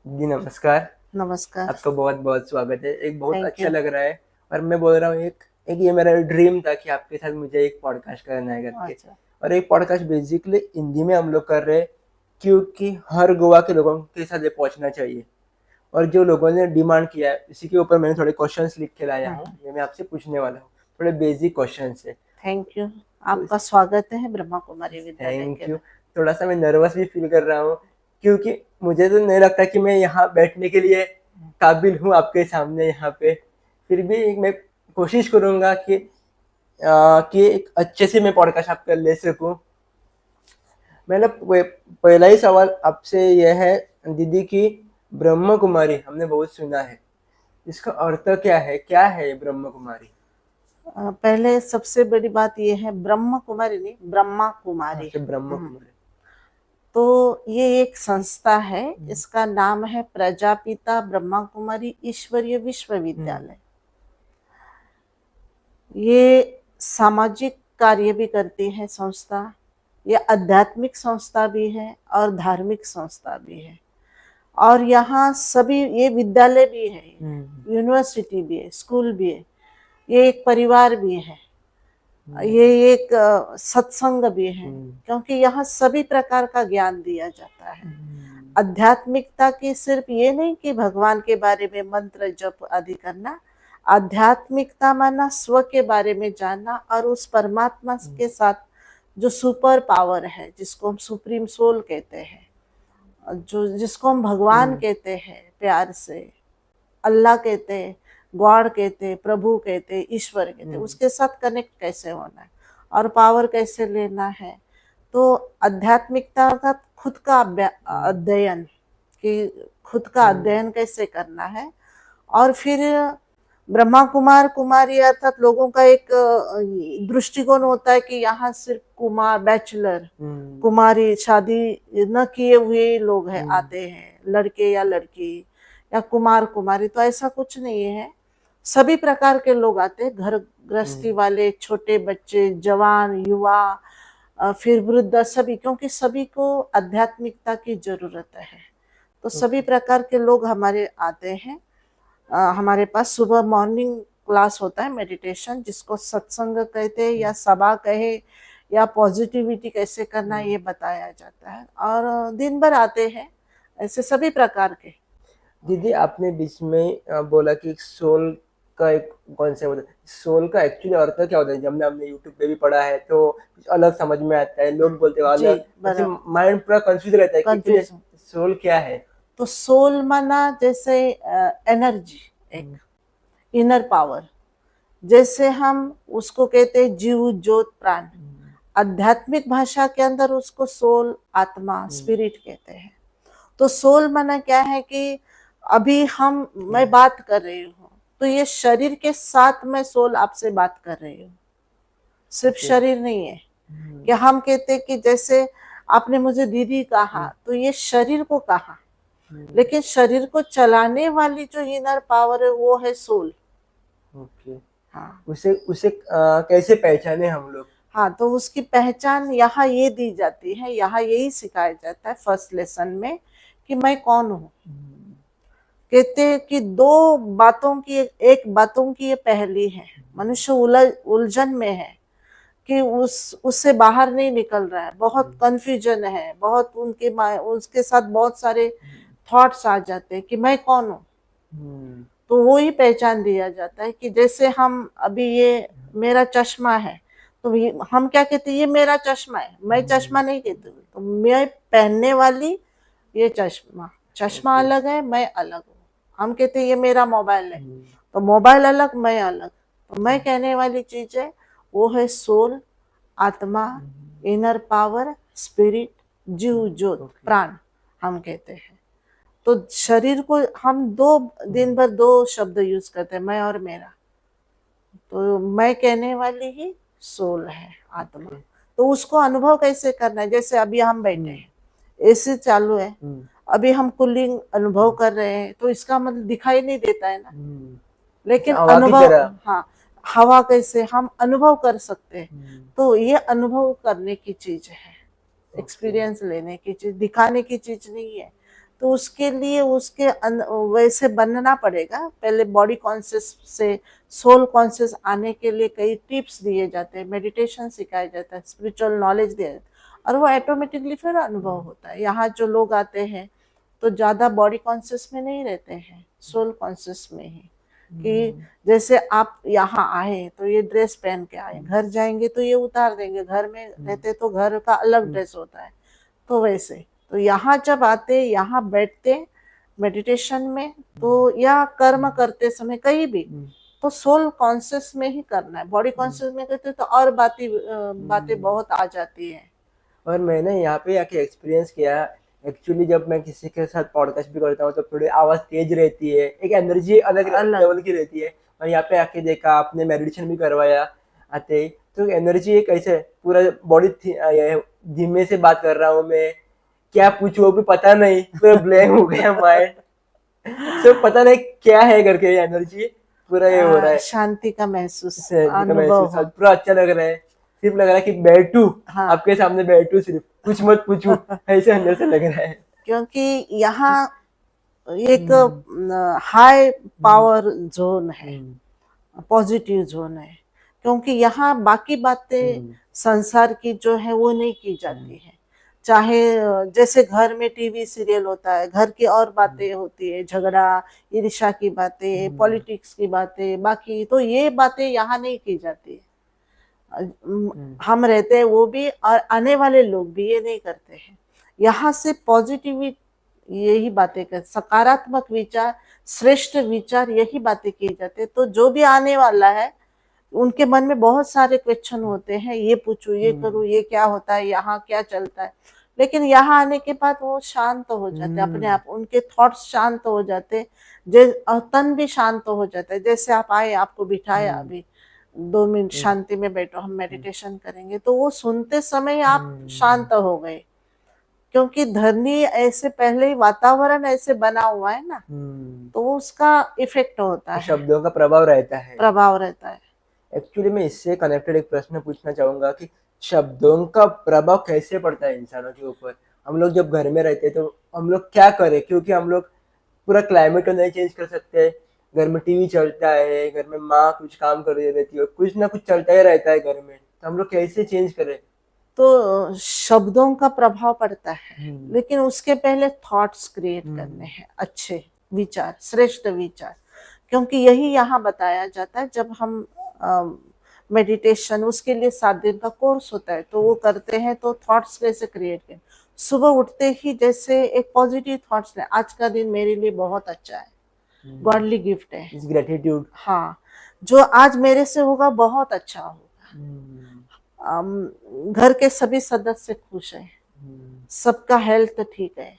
जी नमस्कार। नमस्कार। आपका बहुत बहुत स्वागत है। एक बहुत थैंक अच्छा यू। लग रहा है और मैं बोल रहा हूँ एक एक ये मेरा ड्रीम था कि आपके साथ मुझे एक पॉडकास्ट करना है करके। अच्छा। और एक पॉडकास्ट बेसिकली हिंदी में हम लोग कर रहे हैं क्योंकि हर गोवा के लोगों के साथ ये पहुंचना चाहिए। और जो लोगों ने डिमांड किया है इसी के ऊपर मैंने थोड़े क्वेश्चंस लिख के लाया हूँ, ये मैं आपसे पूछने वाला हूँ। थोड़े बेसिक क्वेश्चंस है। Thank you. तो आपका स्वागत है ब्रह्मा कुमारी विद्यालय के थैंक यू। अंदर। थोड़ा सा मैं नर्वस भी फील कर रहा हूँ क्योंकि मुझे तो नहीं लगता कि मैं यहाँ बैठने के लिए काबिल हूँ आपके सामने यहाँ पे। फिर भी मैं कोशिश करूँगा कि एक अच्छे से मैं पॉडकास्ट आपका ले सकूँ। मेरा पहला ही सवाल आपसे यह है दीदी कि ब्रह्म कुमारी हमने बहुत सुना है, इसका अर्थ क्या है ये ब्रह्म कुमारी? पहले सबसे बड़ी बात ये है, ब्रह्म कुमारी नहीं, ब्रह्मा कुमारी। अच्छा, ब्रह्म हम्म, कुमारी। तो ये एक संस्था है। इसका नाम है प्रजापिता ब्रह्मा कुमारी ईश्वरीय विश्वविद्यालय। ये सामाजिक कार्य भी करती है संस्था। ये आध्यात्मिक संस्था भी है और धार्मिक संस्था भी है। और यहाँ सभी, ये विद्यालय भी है, यूनिवर्सिटी भी है, स्कूल भी है, ये एक परिवार भी है, ये एक सत्संग भी है। क्योंकि यहाँ सभी प्रकार का ज्ञान दिया जाता है। आध्यात्मिकता की सिर्फ ये नहीं कि भगवान के बारे में मंत्र जप आदि करना। आध्यात्मिकता माना स्व के बारे में जानना और उस परमात्मा के साथ जो सुपर पावर है, जिसको हम सुप्रीम सोल कहते हैं, जिसको हम भगवान कहते हैं प्यार से, अल्लाह कहते हैं, गॉड कहते हैं, प्रभु कहते हैं, ईश्वर कहते हैं, उसके साथ कनेक्ट कैसे होना है और पावर कैसे लेना है। तो आध्यात्मिकता का खुद का अध्ययन, कि खुद का अध्ययन कैसे करना है। और फिर ब्रह्मा कुमार कुमारी अर्थात लोगों का एक दृष्टिकोण होता है कि यहाँ सिर्फ कुमार, बैचलर, कुमारी, शादी न किए हुए लोग हैं, आते हैं, लड़के या लड़की या कुमार कुमारी। तो ऐसा कुछ नहीं है, सभी प्रकार के लोग आते हैं, घर गृहस्थी वाले, छोटे बच्चे, जवान, युवा, फिर वृद्ध, सभी, क्योंकि सभी को आध्यात्मिकता की जरूरत है। तो सभी प्रकार के लोग हमारे आते हैं। हमारे पास सुबह मॉर्निंग क्लास होता है, मेडिटेशन, जिसको सत्संग कहते हैं या सभा कहे, या पॉजिटिविटी कैसे करना ये बताया जाता है। और दिन भर आते हैं ऐसे सभी प्रकार के। दीदी आपने बीच में बोला कि सोल का एक कॉन्सेप्ट होता है। सोल का एक्चुअली अर्थ क्या होता है? जब हमने यूट्यूब पे भी पढ़ा है तो कुछ अलग समझ में आता है, लोग बोलते हैं जी, अलग, ऐसे बराबर। माइंड पूरा कंफ्यूज रहता है कि एक्चुअली कंफ्यूजन। सोल क्या है? तो सोल माना जैसे एनर्जी, एक इनर पावर, जैसे हम उसको कहते हैं जीव ज्योत प्राण। आध्यात्मिक भाषा के अंदर उसको सोल, आत्मा, स्पिरिट कहते हैं। तो सोल माना क्या है कि अभी मैं बात कर रही हूँ, तो ये शरीर के साथ मैं सोल आपसे बात कर रही हूँ, सिर्फ शरीर नहीं है। कि हम कहते हैं कि जैसे आपने मुझे दीदी कहा, तो ये शरीर को कहा, लेकिन शरीर को चलाने वाली जो इनर पावर है वो है सोल। ओके। हाँ। उसे उसे कैसे पहचाने हम लोग? हाँ, तो उसकी पहचान यहाँ ये दी जाती है, यहाँ यही सिखाया जाता है फर्स्ट लेसन में, कि मैं कौन हूँ। कहते हैं कि दो बातों की, एक बातों की ये पहली है, मनुष्य उलझन में है कि उससे बाहर नहीं निकल रहा है, बहुत कंफ्यूजन है, बहुत उसके साथ बहुत सारे थॉट्स आ जाते हैं कि मैं कौन हूँ। तो वो ही पहचान दिया जाता है कि जैसे हम अभी, ये मेरा चश्मा है, तो हम क्या कहते हैं, ये मेरा चश्मा है, मैं चश्मा नहीं कहती हूँ, तो मैं पहनने वाली ये चश्मा, चश्मा अलग है, मैं अलग हूँ। हम कहते हैं ये मेरा मोबाइल है, तो मोबाइल अलग, मैं अलग। तो मैं कहने वाली चीज है वो है सोल, आत्मा, इनर पावर, स्पिरिट, जीव ज्योत प्राण, हम कहते हैं। तो शरीर को हम दिन भर दो शब्द यूज करते हैं, मैं और मेरा। तो मैं कहने वाली ही सोल है, आत्मा। तो उसको अनुभव कैसे करना है, जैसे अभी हम बैठे हैं, एसी चालू है, अभी हम कूलिंग अनुभव कर रहे हैं, तो इसका मतलब दिखाई नहीं देता है ना, लेकिन हवा की अनुभव, तरह। हाँ, हवा कैसे हम अनुभव कर सकते हैं। तो ये अनुभव करने की चीज है, एक्सपीरियंस लेने की चीज, दिखाने की चीज नहीं है। तो उसके लिए वैसे बनना पड़ेगा। पहले बॉडी कॉन्शियस से सोल कॉन्शियस आने के लिए कई टिप्स दिए जाते हैं, मेडिटेशन सिखाया जाता है, स्पिरिचुअल नॉलेज दिया जाता है, और वो ऑटोमेटिकली फिर अनुभव होता है। यहाँ जो लोग आते हैं तो ज़्यादा बॉडी कॉन्शियस में नहीं रहते हैं, सोल कॉन्शियस में ही, कि जैसे आप यहाँ आए तो ये ड्रेस पहन के आए, घर जाएंगे तो ये उतार देंगे, घर में रहते तो घर का अलग ड्रेस होता है, तो वैसे तो यहाँ जब आते, यहाँ बैठते मेडिटेशन में, तो या कर्म करते समय कहीं भी, तो सोल कॉन्शियस में ही करना है। बॉडी कॉन्शियस में करते तो और बातें बहुत आ जाती है। और मैंने यहाँ पे आके एक्सपीरियंस किया, एक्चुअली जब मैं किसी के साथ पॉडकास्ट भी करता हूँ तो थोड़ी आवाज़ तेज रहती है, एक एनर्जी अलग लेवल की रहती है। और यहाँ पे आके देखा, आपने मेडिटेशन भी करवाया आते ही, तो एनर्जी एक ऐसे पूरा बॉडी धीमे से बात कर रहा हूँ मैं, क्या पूछूं वो भी पता नहीं, पूरा ब्लैंक हो गया माइंड, सब पता नहीं क्या है करके एनर्जी पूरा ये हो रहा है, शांति का महसूस महसूस पूरा अच्छा लग रहा है। सिर्फ लग रहा है कि बैठू, हाँ। आपके सामने बैठू, सिर्फ कुछ मत पूछू, ऐसे अंदर से लग रहा है। क्योंकि यहाँ एक हाई पावर जोन है, पॉजिटिव जोन है, क्योंकि यहाँ बाकी बातें संसार की जो है वो नहीं की जाती है। चाहे जैसे घर में टीवी सीरियल होता है, घर की और बातें होती है, झगड़ा, ईर्ष्या की बातें, पॉलिटिक्स की बातें, बाकी तो ये बातें यहाँ नहीं की जाती है। हम रहते हैं वो भी, और आने वाले लोग भी ये नहीं करते हैं। यहाँ से पॉजिटिव यही बातें कर, सकारात्मक विचार, श्रेष्ठ विचार, यही बातें की जाती है। तो जो भी आने वाला है उनके मन में बहुत सारे क्वेश्चन होते हैं, ये पूछूं, ये करूं, ये क्या होता है, यहाँ क्या चलता है, लेकिन यहाँ आने के बाद वो शांत हो जाते अपने आप, उनके थॉट्स शांत हो जाते, तन भी शांत हो जाता है। जैसे आप आए, आपको बिठाया, अभी 2 मिनट शांति में बैठो, हम मेडिटेशन करेंगे, तो वो सुनते समय आप शांत हो गए, क्योंकि धरनी ऐसे पहले ही वातावरण ऐसे बना हुआ है ना, तो उसका इफेक्ट होता है, शब्दों का प्रभाव रहता है। एक्चुअली मैं इससे कनेक्टेड एक प्रश्न पूछना चाहूंगा कि शब्दों का प्रभाव कैसे पड़ता है इंसानों के ऊपर। हम लोग जब घर में रहते हैं तो हम लोग क्या करें, क्योंकि हम लोग पूरा क्लाइमेट तो नहीं चेंज कर सकते, घर में टीवी चलता है, घर में माँ कुछ काम कर रही रहती है, कुछ ना कुछ चलता ही रहता है घर में, तो हम लोग कैसे चेंज करें। तो शब्दों का प्रभाव पड़ता है, लेकिन उसके पहले थॉट्स क्रिएट करने हैं, अच्छे विचार, श्रेष्ठ विचार, क्योंकि यही यहाँ बताया जाता है। जब हम मेडिटेशन, उसके लिए 7 दिन का कोर्स होता है, तो वो करते हैं, तो थॉट्स कैसे क्रिएट करें। सुबह उठते ही जैसे एक पॉजिटिव थॉट्स है, आज का दिन मेरे लिए बहुत अच्छा है, गॉडली गिफ्ट है, ग्रेटिट्यूड, हाँ, जो आज मेरे से होगा बहुत अच्छा होगा, घर के सभी सदस्य खुश हैं, सबका हेल्थ ठीक है,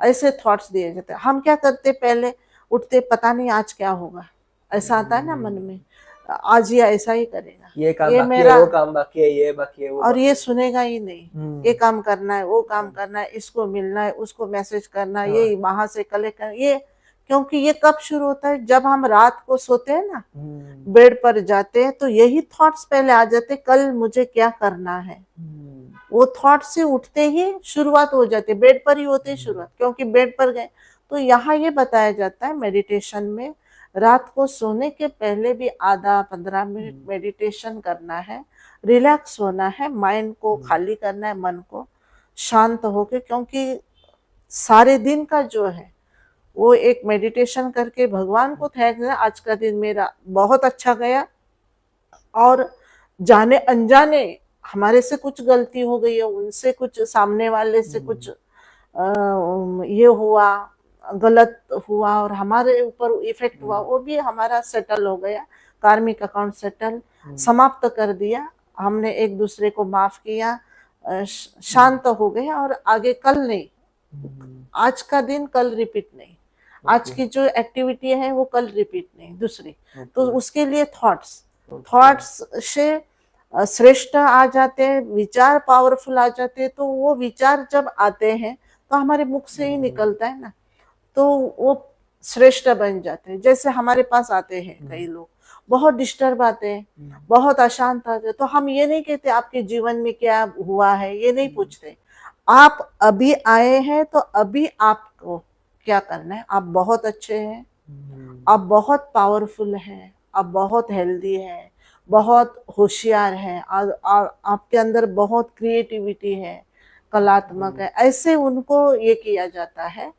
ऐसे थॉट्स दिए जाते हैं। हम क्या करते, पहले उठते, पता नहीं आज क्या होगा, ऐसा आता है ना मन में, आज ये ऐसा ही करेगा, ये काम बाकी है, वो काम बाकी है, ये बाकी है, वो और ये सुनेगा ही नहीं, ये काम करना है, वो काम करना है, इसको मिलना है, उसको मैसेज करना है, ये वहां से कलेक्ट करना, ये, क्योंकि ये कब शुरू होता है, जब हम रात को सोते हैं ना, बेड पर जाते हैं, तो यही थॉट्स पहले आ जाते, कल मुझे क्या करना है, वो थॉट से उठते ही शुरुआत हो जाती है, बेड पर ही होती है शुरुआत, क्योंकि बेड पर गए। तो यहाँ ये बताया जाता है मेडिटेशन में, रात को सोने के पहले भी आधा 15 मिनट मेडिटेशन करना है, रिलैक्स होना है, माइंड को खाली करना है, मन को शांत होके, क्योंकि सारे दिन का जो है वो एक मेडिटेशन करके भगवान को थैंक देना, आज का दिन मेरा बहुत अच्छा गया, और जाने अनजाने हमारे से कुछ गलती हो गई है, उनसे कुछ, सामने वाले से कुछ ये हुआ, गलत हुआ, और हमारे ऊपर इफेक्ट हुआ, वो भी हमारा सेटल हो गया, कार्मिक अकाउंट सेटल, समाप्त कर दिया हमने, एक दूसरे को माफ किया, शांत हो गए, और आगे कल नहीं, आज का दिन कल रिपीट नहीं, आज की जो एक्टिविटी है वो कल रिपीट नहीं, दूसरी। तो उसके लिए थॉट्स से श्रेष्ठ आ जाते हैं, विचार पावरफुल आ जाते हैं, तो वो विचार जब आते हैं तो हमारे मुख से ही निकलता है ना, तो वो श्रेष्ठ बन जाते हैं। जैसे हमारे पास आते हैं कई लोग, बहुत डिस्टर्ब आते हैं, बहुत अशांत आते हैं, तो हम ये नहीं कहते आपके जीवन में क्या हुआ है, ये नहीं पूछते, आप अभी आए हैं तो अभी आप आपको क्या करना है। आप बहुत अच्छे हैं, आप बहुत पावरफुल हैं, आप बहुत हेल्दी हैं, बहुत होशियार हैं, आपके अंदर बहुत क्रिएटिविटी है, कलात्मक है, ऐसे उनको ये किया जाता है।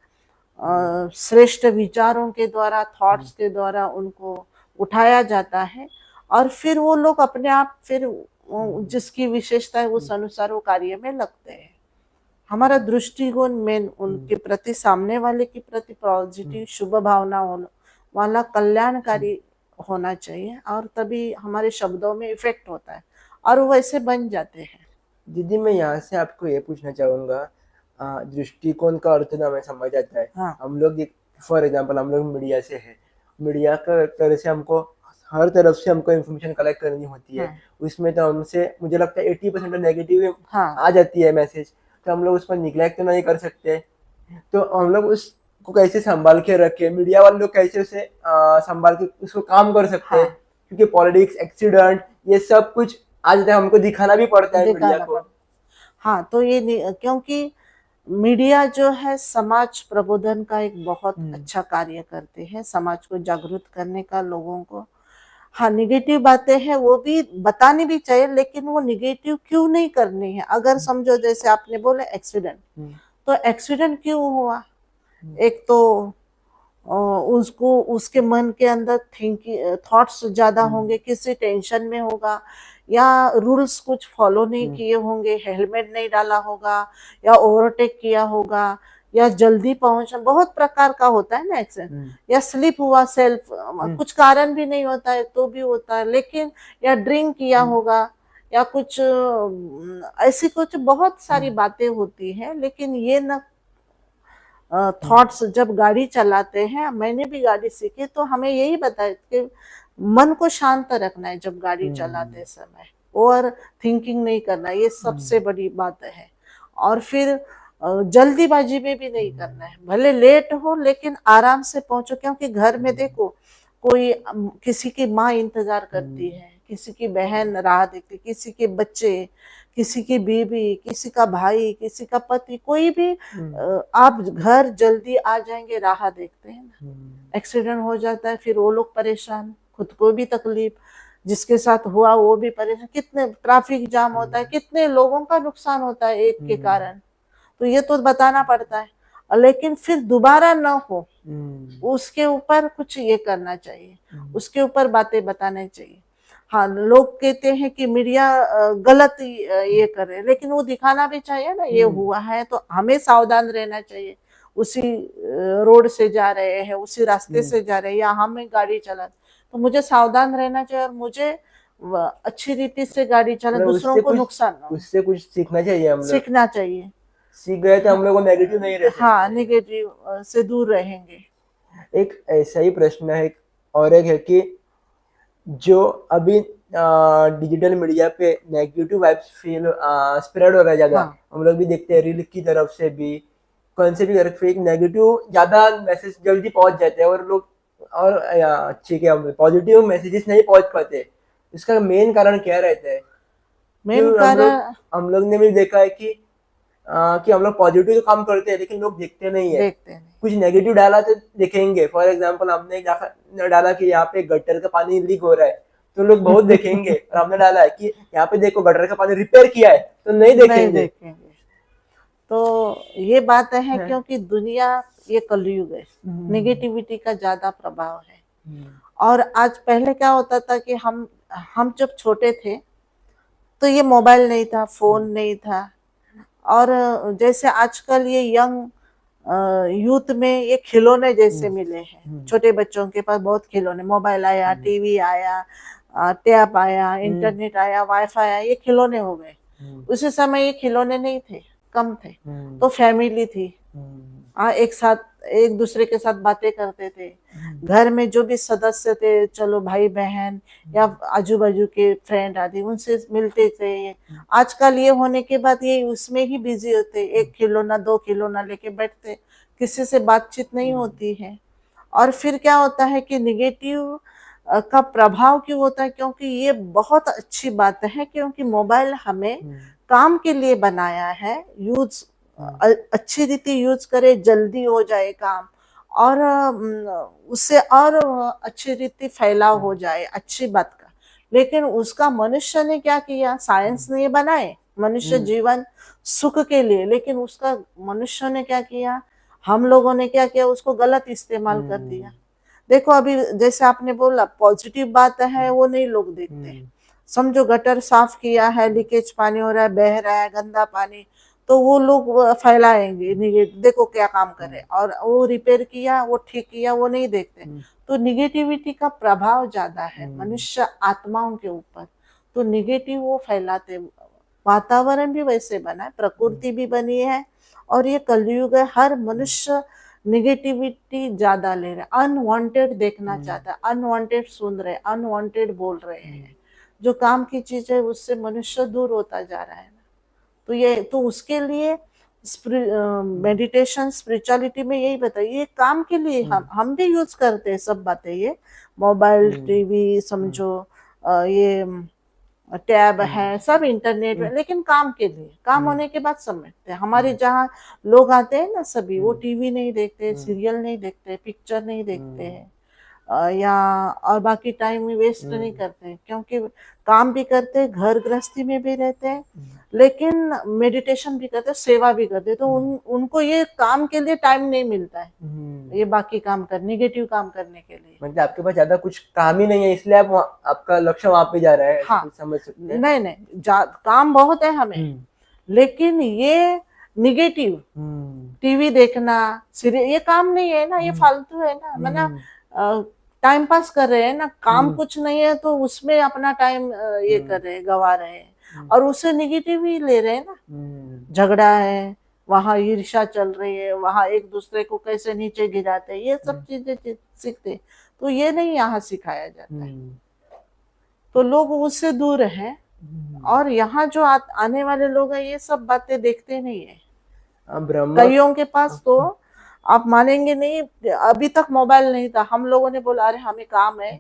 श्रेष्ठ विचारों के द्वारा, थॉट्स के द्वारा उनको उठाया जाता है और फिर वो लोग अपने आप फिर जिसकी विशेषता है उस अनुसार वो कार्य में लगते हैं। हमारा दृष्टिकोण मेन उनके प्रति, सामने वाले के प्रति पॉजिटिव शुभ भावना वाला कल्याणकारी होना चाहिए और तभी हमारे शब्दों में इफेक्ट होता है और वो वैसे बन जाते हैं। दीदी मैं यहाँ से आपको ये पूछना चाहूँगा, दृष्टिकोण का अर्थ ना हमें समझ आता है। हाँ। हम लोग एक फॉर एग्जांपल हम लोग मीडिया से है, मीडिया का तरह से हमको हर तरफ से हमको इन्फॉर्मेशन कलेक्ट करनी होती है। हाँ। उसमें तो हमसे मुझे लगता है 80% नेगेटिव हाँ। आ जाती है मैसेज, तो हम लोग उस पर निग्लेक्ट तो नहीं कर सकते। तो हम लोग उसको कैसे संभाल के रखे, मीडिया वाले लोग कैसे उसे संभाल के उसको काम कर सकते हैं। हाँ। क्योंकि पॉलिटिक्स, एक्सीडेंट, ये सब कुछ आज तक हमको दिखाना भी पड़ता है मीडिया दिखाना को। पड़ता। हाँ, तो ये क्योंकि मीडिया जो है समाज प्रबोधन का एक बहुत अच्छा कार्य करते हैं, समाज को जागरूक करने का, लोगों को। हाँ, निगेटिव बातें हैं वो भी बतानी भी चाहिए, लेकिन वो निगेटिव क्यों नहीं करनी है। अगर समझो जैसे आपने बोले एक्सीडेंट, तो एक्सीडेंट क्यों हुआ? एक तो उसको उसके मन के अंदर थॉट्स ज्यादा होंगे, किसी टेंशन में होगा, या रूल्स कुछ फॉलो नहीं किए होंगे, हेलमेट नहीं डाला होगा, या ओवरटेक किया होगा, या जल्दी पहुंचना, बहुत प्रकार का होता है ना एक्सीडेंट, या स्लिप हुआ सेल्फ, कुछ कारण भी नहीं होता है तो भी होता है, लेकिन या ड्रिंक किया होगा, या कुछ ऐसी कुछ बहुत सारी बातें होती हैं। लेकिन ये न थॉट्स जब गाड़ी चलाते हैं, मैंने भी गाड़ी सीखी तो हमें यही बताया कि मन को शांत रखना है जब गाड़ी चलाते समय, और थिंकिंग नहीं करना, ये सबसे बड़ी बात है। और फिर जल्दीबाजी में भी नहीं करना है, भले लेट हो लेकिन आराम से पहुंचो, क्योंकि घर में देखो कोई किसी की माँ इंतजार करती है, किसी की बहन राह देखती, किसी के बच्चे, किसी की बीवी, किसी का भाई, किसी का पति, कोई भी आप घर जल्दी आ जाएंगे राह देखते हैं ना। एक्सीडेंट हो जाता है, फिर वो लोग परेशान, खुद को भी तकलीफ, जिसके साथ हुआ वो भी परेशान, कितने ट्रैफिक जाम होता है, कितने लोगों का नुकसान होता है एक के कारण, तो ये तो बताना पड़ता है। लेकिन फिर दोबारा ना हो उसके ऊपर कुछ ये करना चाहिए, उसके ऊपर बातें बताने चाहिए। हाँ, लोग कहते हैं कि मीडिया गलत ये करे, लेकिन वो दिखाना भी चाहिए ना, ये हुआ है तो हमें सावधान रहना चाहिए। उसी रोड से जा रहे हैं, उसी रास्ते से जा रहे हैं, या हमें गाड़ी चला, तो मुझे सावधान रहना चाहिए और मुझे अच्छी रीति से गाड़ी चला, दूसरों को नुकसान ना हो। उससे कुछ सीखना चाहिए, हम लोग सीखना चाहिए। सीख गए तो हम लोग को नेगेटिव नहीं रह सकते। हाँ, नेगेटिव से दूर रहेंगे। एक ऐसा ही प्रश्न है, और एक है कि जो अभी डिजिटल मीडिया पे नेगेटिव वाइब्स फील स्प्रेड हो रहा है ज्यादा। हाँ। हम लोग भी देखते हैं रील की तरफ से भी, कौन से भी तरफ से एक नेगेटिव ज्यादा मैसेज जल्दी पहुंच जाते हैं, और लोग और अच्छे के पॉजिटिव मैसेजेस नहीं पहुंच पाते। इसका मेन कारण क्या रहता है? मेन कारण हम लोग ने भी देखा है कि हम लोग पॉजिटिव तो काम करते हैं लेकिन लोग देखते नहीं है। देखते नहीं। कुछ नेगेटिव डाला तो देखेंगे। फॉर एग्जांपल हमने डाला कि यहाँ पे गटर का पानी लीक हो रहा है, तो लोग बहुत देखेंगे। और हमने डाला है कि यहाँ पे देखो गटर का पानी रिपेयर किया है, तो नहीं देखेंगे। तो ये बात है क्योंकि दुनिया ये कलयुग है, नेगेटिविटी का ज्यादा प्रभाव है। और आज पहले क्या होता था कि हम जब छोटे थे तो ये मोबाइल नहीं था, फोन नहीं था, और जैसे आजकल ये यंग यूथ में ये खिलौने जैसे मिले हैं, छोटे बच्चों के पास बहुत खिलौने, मोबाइल आया, टीवी आया, टैब आया, इंटरनेट आया, वाईफाई आया, ये खिलौने हो गए। उसी समय ये खिलौने नहीं थे, कम थे, तो फैमिली थी, एक साथ एक दूसरे के साथ बातें करते थे। घर में जो भी सदस्य थे, चलो भाई बहन या आजू बाजू के फ्रेंड आदि, उनसे मिलते थे। आजकल ये होने के बाद ये उसमें ही बिजी होते, एक खिलौना 2 खिलौना लेके बैठते, किसी से बातचीत नहीं होती है। और फिर क्या होता है कि निगेटिव का प्रभाव क्यों होता है? क्योंकि ये बहुत अच्छी बात है, क्योंकि मोबाइल हमें काम के लिए बनाया है, यूज अच्छी रीति यूज करे, जल्दी हो जाए काम, और उससे और अच्छी रीति फैलाव हो जाए अच्छी बात का। लेकिन उसका मनुष्य ने क्या किया, साइंस ने ये बनाए मनुष्य जीवन सुख के लिए, लेकिन उसका मनुष्य ने क्या किया, हम लोगों ने क्या किया, उसको गलत इस्तेमाल कर दिया। देखो अभी जैसे आपने बोला पॉजिटिव बात है वो नहीं लोग देखते। समझो गटर साफ किया है, लीकेज पानी हो रहा है, बह रहा है गंदा पानी, तो वो लोग फैलाएंगे निगेटिव, देखो क्या काम करे, और वो रिपेयर किया, वो ठीक किया, वो नहीं देखते। तो निगेटिविटी का प्रभाव ज्यादा है मनुष्य आत्माओं के ऊपर, तो निगेटिव वो फैलाते। वातावरण भी वैसे बना है, प्रकृति भी बनी है, और ये कलयुग है, हर मनुष्य निगेटिविटी ज्यादा ले रहा है, अनवांटेड देखना चाहता है, अनवांटेड सुन रहे, अनवांटेड बोल रहे हैं। जो काम की चीज है उससे मनुष्य दूर होता जा रहा है ना। तो ये तो उसके लिए मेडिटेशन स्पिरिचुअलिटी में यही बताइए, ये काम के लिए हम भी यूज करते हैं सब बातें, ये मोबाइल टीवी समझो, ये टैब है, सब इंटरनेट में, लेकिन काम के लिए, काम होने के बाद समझते हैं। हमारे जहाँ लोग आते हैं ना सभी, वो टीवी नहीं देखते, सीरियल नहीं देखते, पिक्चर नहीं देखते हैं, या और बाकी टाइम वेस्ट नहीं करते हैं, क्योंकि काम भी करते हैं, घर गृहस्थी में भी रहते हैं, लेकिन मेडिटेशन भी करते हैं, सेवा भी करते हैं, तो उनको ये काम के लिए टाइम नहीं मिलता है, ये बाकी काम कर, निगेटिव काम करने के लिए। मतलब आपके पास ज्यादा कुछ काम ही नहीं है, इसलिए आप आपका लक्ष्य वहां पे जा रहा है। हाँ, समझ सकते हैं। नहीं काम बहुत है हमें, लेकिन ये निगेटिव टीवी देखना, सीरियल, ये काम नहीं है ना, ये फालतू है ना, मतलब टाइम पास कर रहे हैं ना, काम कुछ नहीं है तो उसमें अपना टाइम ये कर रहे हैं, गवा रहे हैं, और उससे निगेटिव ही ले रहे हैं ना। झगड़ा है, वहां ईर्ष्या चल रही है, वहां एक दूसरे को कैसे नीचे गिराते हैं, ये सब चीजें सीखते, तो ये नहीं यहाँ सिखाया जाता है, तो लोग उससे दूर हैं। और यहाँ जो आने वाले लोग हैं ये सब बातें देखते नहीं है। कईयों के पास तो आप मानेंगे नहीं, अभी तक मोबाइल नहीं था, हम लोगों ने बोला अरे हमें काम है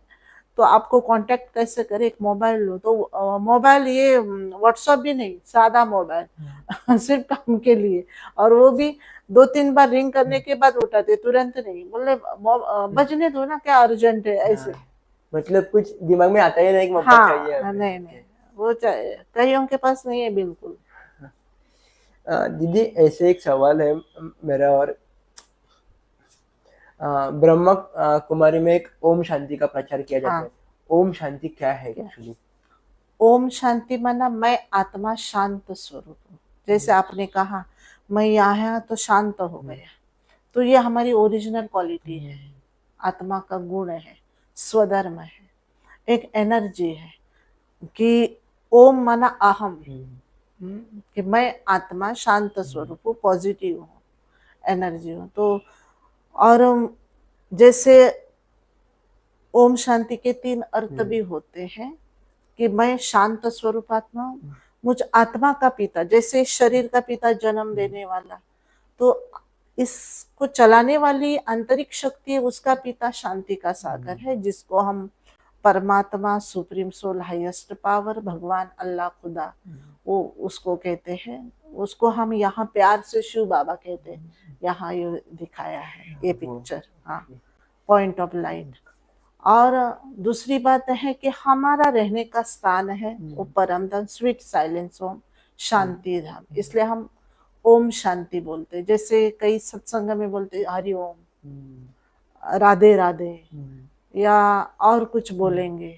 तो आपको कांटेक्ट कैसे करें, एक मोबाइल लो, तो मोबाइल, ये व्हाट्सएप भी नहीं, सादा मोबाइल सिर्फ काम के लिए, और वो भी 2-3 बार रिंग करने के बाद उठाते, तुरंत नहीं, बोले बजने दो ना, क्या अर्जेंट है, ऐसे। मतलब कुछ दिमाग में आता ही नहीं कि मोबाइल चाहिए। नहीं वो कईयों के पास नहीं है बिल्कुल। दीदी ऐसे एक सवाल है मेरा, और ब्रह्मा कुमारी में एक ओम शांति का प्रचार किया जाता है। ओम शांति क्या है एक्चुअली? ओम शांति माना मैं आत्मा शांत स्वरूप हूँ, जैसे आपने कहा मैं यहाँ तो शांत हो गया, तो ये हमारी ओरिजिनल क्वालिटी है, आत्मा का गुण है, स्वधर्म है, एक एनर्जी है कि ओम माना अहम, कि मैं आत्मा शांत स्वरूप हूँ, पॉजिटिव हूँ, एनर्जी हूँ। तो और जैसे ओम शांति के 3 अर्थ भी होते हैं, कि मैं शांत स्वरूप आत्मा हूँ, मुझ आत्मा का पिता, जैसे शरीर का पिता जन्म देने वाला, तो इसको चलाने वाली आंतरिक शक्ति है, उसका पिता शांति का सागर है, जिसको हम परमात्मा, सुप्रीम सोल, हाईएस्ट पावर, भगवान, अल्लाह, खुदा, वो उसको कहते हैं। उसको हम यहाँ प्यार से शिव बाबा कहते हैं। यहाँ ये दिखाया है ये पिक्चर, हाँ, पॉइंट ऑफ लाइट। और दूसरी बात है कि हमारा रहने का स्थान है वो परम धाम, स्वीट साइलेंस ओम, शांति धाम, इसलिए हम ओम शांति बोलते हैं। जैसे कई सत्संग में बोलते हरि ओम, राधे राधे, या और कुछ बोलेंगे,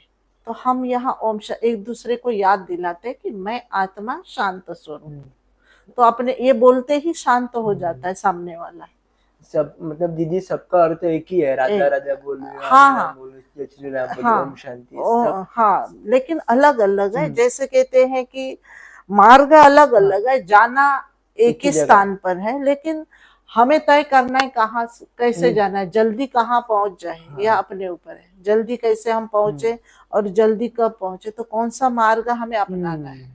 तो हम यहाँ ओम एक दूसरे को याद दिलाते कि मैं आत्मा शांत स्वरूप, तो अपने ये बोलते ही शांत हो जाता है सामने वाला। सब मतलब दीदी सबका अर्थ एक ही है, राधा राधा बोलो, हाँ जय श्री राम बोलो, ओम शांति। हाँ, लेकिन अलग अलग है। जैसे कहते हैं कि मार्ग अलग अलग है, जाना एक ही स्थान पर है, लेकिन हमें तय करना है कहाँ कैसे जाना है, जल्दी कहाँ पहुंच जाए, यह अपने ऊपर है। जल्दी कैसे हम पहुंचे और जल्दी कब पहुंचे, तो कौन सा मार्ग हमें अपनाना है,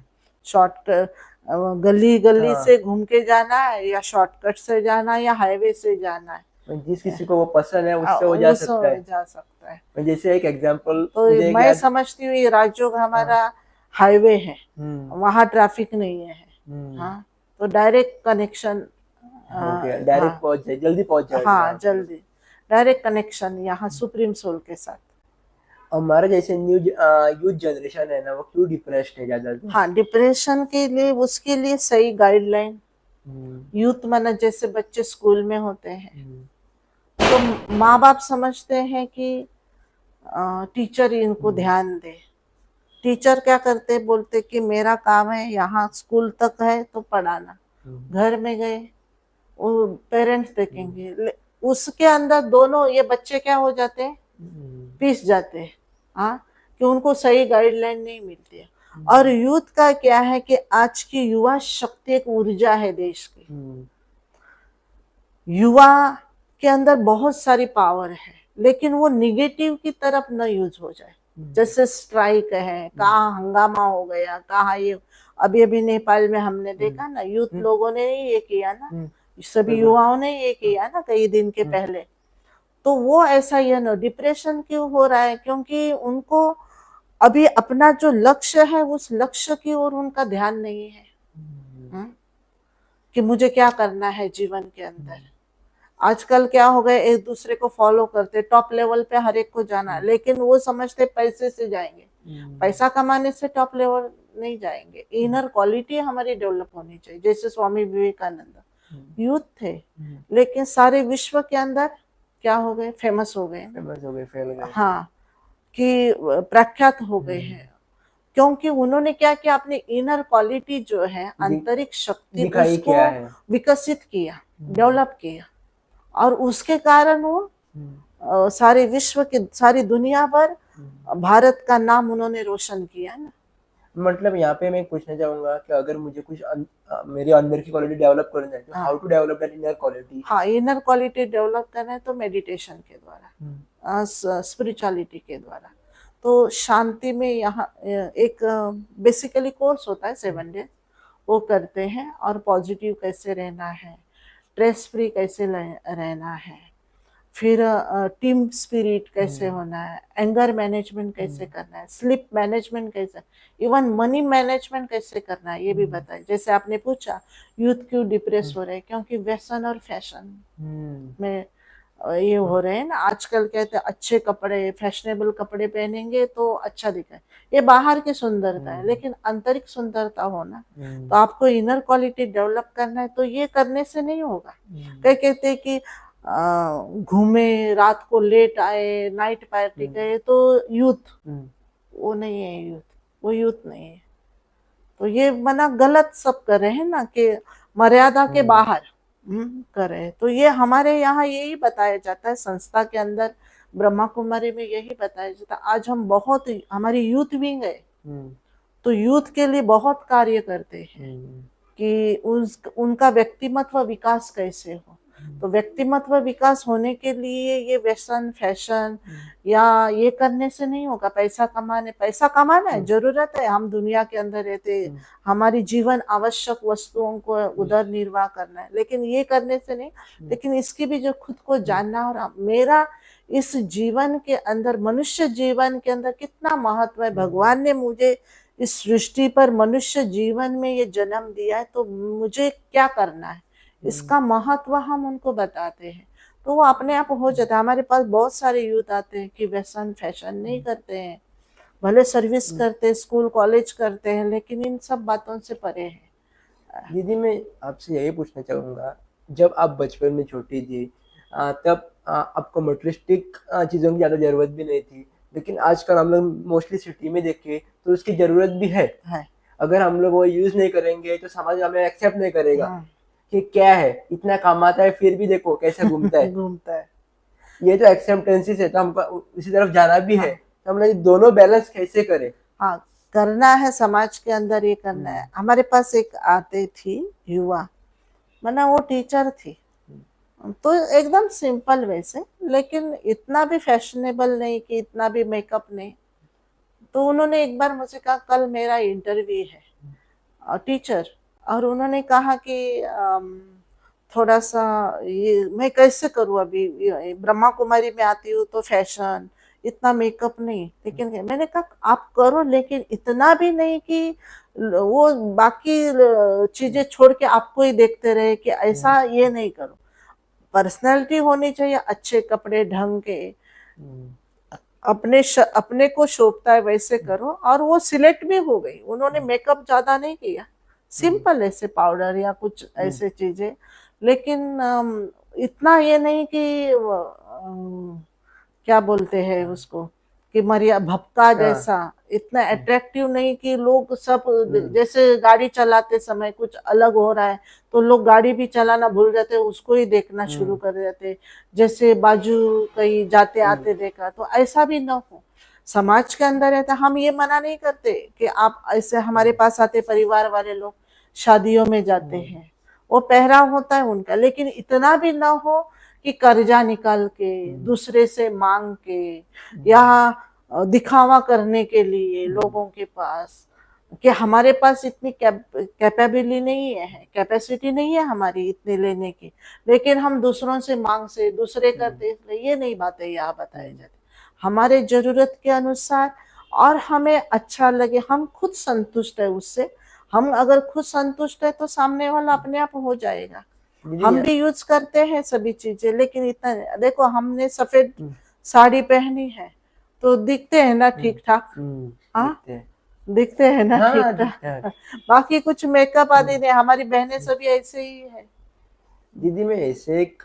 शॉर्टकट गली गली से घूम के जाना है, या शॉर्टकट से जाना है, या हाईवे से जाना है। जिस किसी को वो पसंद है उससे वो जा सकता है। जैसे एक एग्जांपल तो मैं समझती हूँ ये राजयोग हमारा हाईवे है, वहाँ ट्रैफिक नहीं है, हाँ, तो डायरेक्ट कनेक्शन ओके, हाँ डायरेक्ट पहुंच जाए, जल्दी पहुंच जाएगा हाँ, वहाँ पे। जल्दी डायरेक्ट कनेक्शन यहाँ सुप्रीम सोल के साथ। हमारा जैसे न्यू यूथ जनरेशन है ना, वो क्यों डिप्रेस्ड है ज्यादातर? हाँ, डिप्रेशन के लिए उसके लिए सही गाइडलाइन, हम्म, यूथ माना जैसे बच्चे स्कूल में होते हैं हम्म, तो माँ बाप समझते हैं कि टीचर इनको हम्म, ध्यान दे। टीचर क्या करते, बोलते कि मेरा काम है यहाँ स्कूल तक है तो पढ़ाना, हम्म, घर में गए वो पेरेंट्स हम्म, देखेंगे। उसके अंदर दोनों ये बच्चे क्या हो जाते हैं, हम्म, पिस जाते हैं। हाँ, कि उनको सही गाइडलाइन नहीं मिलती है। और हम्म, यूथ का क्या है कि आज की युवा शक्ति एक ऊर्जा है देश की। हम्म, युवा के अंदर बहुत सारी पावर है, लेकिन वो निगेटिव की तरफ न यूज हो जाए। जैसे स्ट्राइक है, कहाँ हंगामा हो गया, कहाँ ये अभी अभी नेपाल में हमने देखा ना, यूथ लोगों ने ही ये किया ना, सभी बिल्कुल, युवाओं ने ये किया ना कई दिन के पहले। तो वो ऐसा ये ना डिप्रेशन क्यों हो रहा है, क्योंकि उनको अभी अपना जो लक्ष्य है उस लक्ष्य की ओर उनका ध्यान नहीं है। हम्म? कि मुझे क्या करना है जीवन के अंदर। आजकल क्या हो गए, एक दूसरे को फॉलो करते, टॉप लेवल पे हर एक को जाना है, लेकिन वो समझते पैसे से जाएंगे। पैसा कमाने से टॉप लेवल नहीं जाएंगे। इनर क्वालिटी हमारी डेवलप होनी चाहिए। जैसे स्वामी विवेकानंद यूथ थे, लेकिन सारे विश्व के अंदर क्या हो गए, फेमस हो गए। फेमस हो गए, फैल गए। हाँ, कि प्रख्यात हो गए हैं, क्योंकि उन्होंने क्या किया, अपनी इनर क्वालिटी जो है, आंतरिक शक्ति, दिखाई उसको क्या है। विकसित किया, डेवलप किया। और उसके कारण वो सारे विश्व की, सारी दुनिया पर भारत का नाम उन्होंने रोशन किया ना। मतलब यहाँ पे मैं पूछना चाहूंगा कि अगर मुझे कुछ मेरे अंदर की क्वालिटी डेवलप करना है, तो how to develop that inner quality? हाँ, इनर क्वालिटी डेवलप करना है तो मेडिटेशन के द्वारा, स्पिरिचुअलिटी के द्वारा। तो शांति में यहाँ एक बेसिकली कोर्स होता है 7 डेज, वो करते हैं। और पॉजिटिव कैसे रहना है, स्ट्रेस फ्री कैसे रहना है, फिर टीम स्पिरिट कैसे होना है, एंगर मैनेजमेंट कैसे करना है, स्लीप मैनेजमेंट कैसे, इवन मनी मैनेजमेंट कैसे करना है, ये भी बताए। जैसे आपने पूछा यूथ क्यों डिप्रेस हो रहे हैं, क्योंकि व्यसन और फैशन में ये हो रहे हैं ना। आजकल कहते हैं अच्छे कपड़े, फैशनेबल कपड़े पहनेंगे तो अच्छा दिखे, ये बाहर की सुंदरता है, लेकिन आंतरिक सुंदरता हो ना। तो आपको इनर क्वालिटी डेवलप करना है तो ये करने से नहीं होगा। कई कहते हैं कि घूमे, रात को लेट आए, नाइट पार्टी गए तो यूथ, वो नहीं है यूथ, वो यूथ नहीं है। तो ये मना गलत सब कर रहे हैं ना, कि मर्यादा के बाहर कर रहे हैं। तो ये हमारे यहाँ यही बताया जाता है संस्था के अंदर, ब्रह्मा कुमारी में यही बताया जाता है। आज हम बहुत, हमारी यूथ विंग है, तो यूथ के लिए बहुत कार्य करते हैं कि उनका व्यक्तिमत्व विकास कैसे हो। तो व्यक्तिमत्व विकास होने के लिए ये व्यसन, फैशन या ये करने से नहीं होगा। पैसा कमाना है, जरूरत है, हम दुनिया के अंदर रहते, हमारी जीवन आवश्यक वस्तुओं को उधर निर्वाह करना है, लेकिन ये करने से नहीं। लेकिन इसकी भी जो खुद को जानना, और मेरा इस जीवन के अंदर, मनुष्य जीवन के अंदर कितना महत्व है, भगवान ने मुझे इस सृष्टि पर मनुष्य जीवन में ये जन्म दिया है, तो मुझे क्या करना है, इसका महत्व हम उनको बताते हैं, तो वो अपने आप हो जाता है। हमारे पास बहुत सारे यूथ आते हैं कि व्यसन फैशन नहीं करते हैं, भले सर्विस करते हैं, स्कूल कॉलेज करते हैं, लेकिन इन सब बातों से परे हैं। दीदी, मैं आपसे यही पूछना चाहूंगा, जब आप बचपन में छोटी थी, तब आपको मटेरियलिस्टिक चीज़ों की ज़्यादा ज़रूरत भी नहीं थी, लेकिन आजकल हम लोग मोस्टली सिटी में देखें तो उसकी ज़रूरत भी है। अगर हम लोग वो यूज़ नहीं करेंगे तो समाज हमें एक्सेप्ट नहीं करेगा कि क्या है, इतना कमाता है फिर भी देखो कैसे घूमता है। घूमता है। ये तो एक्सेप्टेंसीज है, तो हमको इसी तरफ जाना भी है, तो हम लोग दोनों बैलेंस कैसे करें? हाँ, करना है, समाज के अंदर ये करना है। हमारे पास एक आते थी युवा, मना वो टीचर थी, तो एकदम सिंपल वैसे, लेकिन इतना भी फैशनेबल नहीं कि इतना भी मेकअप नहीं। तो उन्होंने एक बार मुझे कहा, कल मेरा इंटरव्यू है टीचर, और उन्होंने कहा कि थोड़ा सा ये मैं कैसे करूँ, अभी ब्रह्मा कुमारी में आती हूँ तो फैशन इतना मेकअप नहीं, लेकिन मैंने कहा आप करो, लेकिन इतना भी नहीं कि वो बाकी चीजें छोड़ के आपको ही देखते रहे, कि ऐसा ये नहीं करो। पर्सनैलिटी होनी चाहिए, अच्छे कपड़े ढंग के, अपने को शोभता है वैसे करो। और वो सिलेक्ट भी हो गई, उन्होंने मेकअप ज्यादा नहीं किया, सिंपल ऐसे पाउडर या कुछ ऐसे चीजें, लेकिन इतना ये नहीं कि क्या बोलते हैं उसको, कि मरिया भपका जैसा, इतना अट्रैक्टिव नहीं कि लोग सब जैसे गाड़ी चलाते समय कुछ अलग हो रहा है तो लोग गाड़ी भी चलाना भूल जाते, उसको ही देखना शुरू कर देते, जैसे बाजू कहीं जाते आते देखा, तो ऐसा भी ना हो। समाज के अंदर है तो हम ये मना नहीं करते कि आप ऐसे, हमारे पास आते परिवार वाले लोग शादियों में जाते हैं, वो पहराव होता है उनका, लेकिन इतना भी ना हो कि कर्जा निकाल के दूसरे से मांग के या दिखावा करने के लिए लोगों के पास, कि हमारे पास इतनी कैपेबिलिटी नहीं है, कैपेसिटी नहीं है हमारी इतने लेने की, लेकिन हम दूसरों से मांग से दूसरे करते, ये नहीं बातें यहाँ बताई जाती। हमारे जरूरत के अनुसार, और हमें अच्छा लगे, हम खुद संतुष्ट है उससे, हम अगर खुद संतुष्ट है तो सामने वाला अपने आप हो जाएगा। हम भी यूज करते हैं सभी चीजें, लेकिन इतना देखो, हमने सफेद साड़ी पहनी है तो दिखते हैं ना ठीक ठाक, हाँ दिखते हैं ना ठीक ठाक, बाकी कुछ मेकअप आदि नहीं, हमारी बहनें सभी ऐसे ही है। दीदी मैं ऐसे एक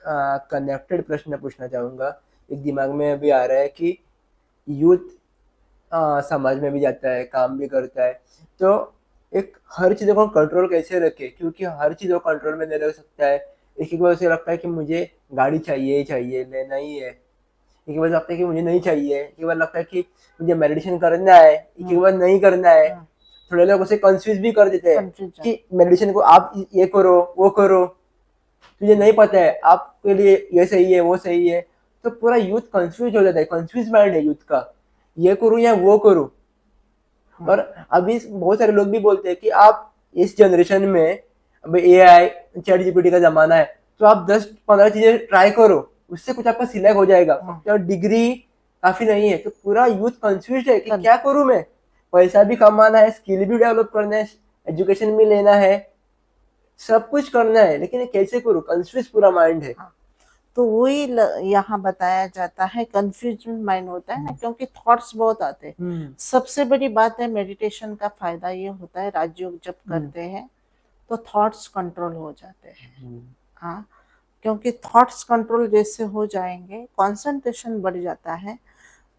कनेक्टेड प्रश्न पूछना चाहूंगा, एक दिमाग में अभी आ रहा है कि यूथ समाज में भी जाता है, काम भी करता है, तो एक हर चीज़ों को कंट्रोल कैसे रखे, क्योंकि हर चीज़ को कंट्रोल में नहीं रख सकता है। एक एक बार उसे लगता है कि मुझे गाड़ी चाहिए ही चाहिए, लेना ही है, एक बार लगता है कि मुझे नहीं चाहिए, एक बार लगता है कि मुझे मेडिटेशन करना है, एक बार नहीं करना है। थोड़े लोग उसे कंफ्यूज भी कर देते हैं कि मेडिटेशन को आप ये करो वो करो, तुझे नहीं पता है आपके लिए ये सही है वो सही है, तो पूरा यूथ कंफ्यूज हो जाता है, कंफ्यूज माइंड है यूथ का, ये करूँ या वो करूँ। और अभी बहुत सारे लोग भी बोलते हैं कि आप इस जनरेशन में, अभी एआई चैट जीपीटी का जमाना है, तो आप 10-15 चीजें ट्राई करो, उससे कुछ आपका सिलेक्ट हो जाएगा, तो डिग्री काफी नहीं है। तो पूरा यूथ कंफ्यूज है कि क्या करूं मैं, पैसा भी कमाना है, स्किल भी डेवलप करना है, एजुकेशन भी लेना है, सब कुछ करना है, लेकिन कैसे करूं, कंफ्यूज पूरा माइंड है। तो वही यहाँ बताया जाता है, कंफ्यूजन माइंड होता है ना, क्योंकि थॉट्स बहुत आते हैं। सबसे बड़ी बात है मेडिटेशन का फायदा ये होता है, राजयोग जब करते हैं तो थॉट्स कंट्रोल हो जाते हैं। हाँ, क्योंकि थॉट्स कंट्रोल जैसे हो जाएंगे, कंसंट्रेशन बढ़ जाता है,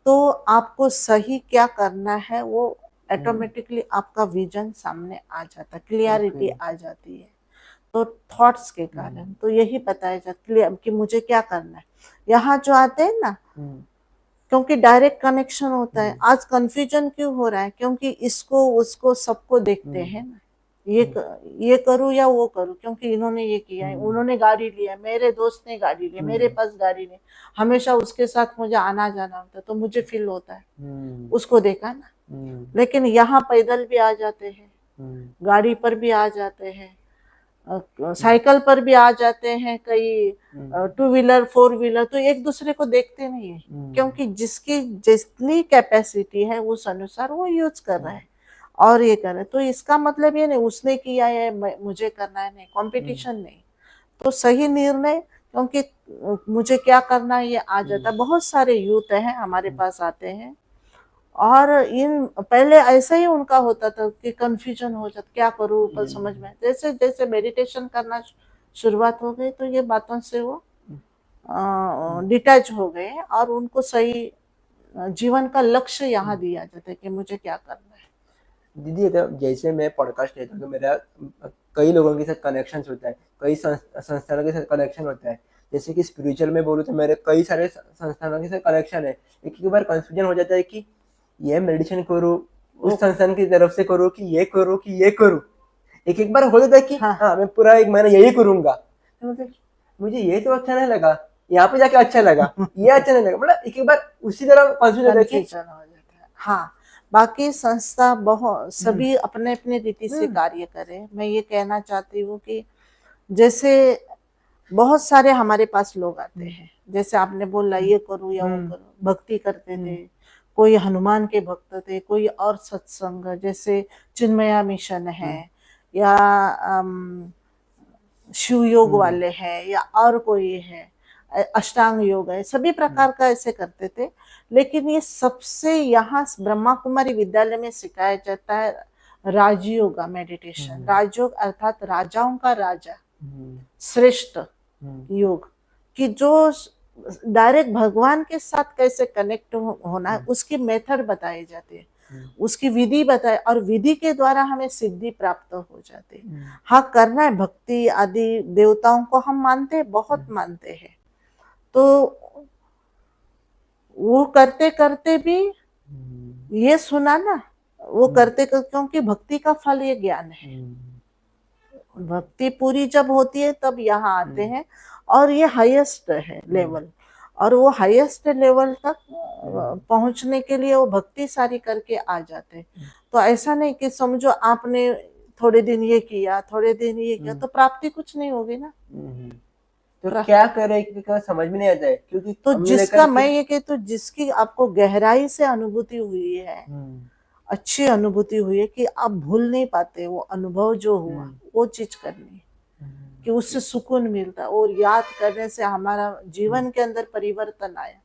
तो आपको सही क्या करना है वो ऑटोमेटिकली आपका विजन सामने आ जाता है, क्लियरिटी आ जाती है, तो थॉट्स के कारण। तो यही बताया जाता है कि मुझे क्या करना है। यहाँ जो आते हैं ना, क्योंकि डायरेक्ट कनेक्शन होता है। आज कंफ्यूजन क्यों हो रहा है, क्योंकि इसको उसको सबको देखते हैं ना, ये करूँ या वो करूँ, क्योंकि इन्होंने ये किया है, उन्होंने गाड़ी लिया, मेरे दोस्त ने गाड़ी लिया, मेरे पास गाड़ी नहीं, हमेशा उसके साथ मुझे आना जाना होता है, तो मुझे फील होता है, उसको देखा ना। लेकिन यहाँ पैदल भी आ जाते हैं, गाड़ी पर भी आ जाते हैं, साइकिल पर भी आ जाते हैं, कई 2 व्हीलर 4 व्हीलर, तो एक दूसरे को देखते नहीं है, क्योंकि जिसकी जितनी कैपेसिटी है उस अनुसार वो यूज कर रहा है और ये कर रहा है। तो इसका मतलब ये नहीं उसने किया है मुझे करना है, नहीं, कंपटीशन नहीं। तो सही निर्णय, क्योंकि मुझे क्या करना है ये आ जाता है। बहुत सारे यूथ हैं हमारे पास आते हैं, और इन पहले ऐसा ही उनका होता था कि कंफ्यूजन हो जाता, क्या करूँ पर समझ में। जैसे जैसे मेडिटेशन करना शुरुआत हो गई तो ये बातों से वो डिटैच हो गए, और उनको सही जीवन का लक्ष्य यहाँ दिया जाता है कि मुझे क्या करना है। दीदी जैसे मैं पॉडकास्ट लेता हूँ तो मेरा कई लोगों के साथ कनेक्शन होता है, कई संस्थानों के साथ कनेक्शन होता है। जैसे कि स्पिरिचुअल में बोलूँ तो मेरे कई सारे संस्थानों के साथ कनेक्शन है। एक बार कंफ्यूजन हो जाता है कि ये मेडिटेशन करूँ, उस संस्थान की तरफ से करूँ कि ये करूँ कि ये करूँ। एक बार हो जाता है कि हाँ मैं पूरा 1 महीना यही करूंगा, तो मतलब मुझे ये तो अच्छा नहीं लगा, यहाँ पे जाके अच्छा लगा, ये अच्छा नहीं लगा, मतलब एक बार उसी तरह कंफ्यूजन हो जाता है। हाँ, बाकी संस्था बहुत सभी अपने अपने रीति से कार्य करें। मैं ये कहना चाहती हूँ कि जैसे बहुत सारे हमारे पास लोग आते हैं, जैसे आपने बोला ये करो या वो हम्म, करो, भक्ति करते थे, कोई हनुमान के भक्त थे, कोई और सत्संग जैसे चिन्मया मिशन है या शिव योग वाले हैं या और कोई है, अष्टांग योग है, सभी प्रकार का ऐसे करते थे। लेकिन ये सबसे यहाँ ब्रह्मा कुमारी विद्यालय में सिखाया जाता है राजयोग मेडिटेशन। राजयोग अर्थात राजाओं का राजा, श्रेष्ठ योग, कि जो डायरेक्ट भगवान के साथ कैसे कनेक्ट होना है उसकी मेथड बताई जाती है, उसकी विधि बताए, और विधि के द्वारा हमें सिद्धि प्राप्त हो जाती है। हाँ, करना है, भक्ति आदि देवताओं को हम मानते हैं, बहुत मानते हैं, तो वो करते करते भी ये सुना ना, वो करते क्योंकि भक्ति का फल ये ज्ञान है। भक्ति पूरी जब होती है तब यहाँ आते हैं, और ये हाईएस्ट है लेवल, और वो हाईएस्ट लेवल तक पहुंचने के लिए वो भक्ति सारी करके आ जाते हैं। तो ऐसा नहीं कि समझो आपने थोड़े दिन ये किया, थोड़े दिन ये किया, तो प्राप्ति कुछ नहीं होगी ना। तो क्या करे कि क्या समझ में नहीं आता है, क्योंकि तो हमने जिसका देखा मैं ये कहती हूँ, जिसकी आपको गहराई से अनुभूति हुई है, अच्छी अनुभूति हुई है कि आप भूल नहीं पाते, वो अनुभव जो हुआ वो चीज करनी, कि उससे सुकून मिलता, और याद करने से हमारा जीवन के अंदर परिवर्तन आया।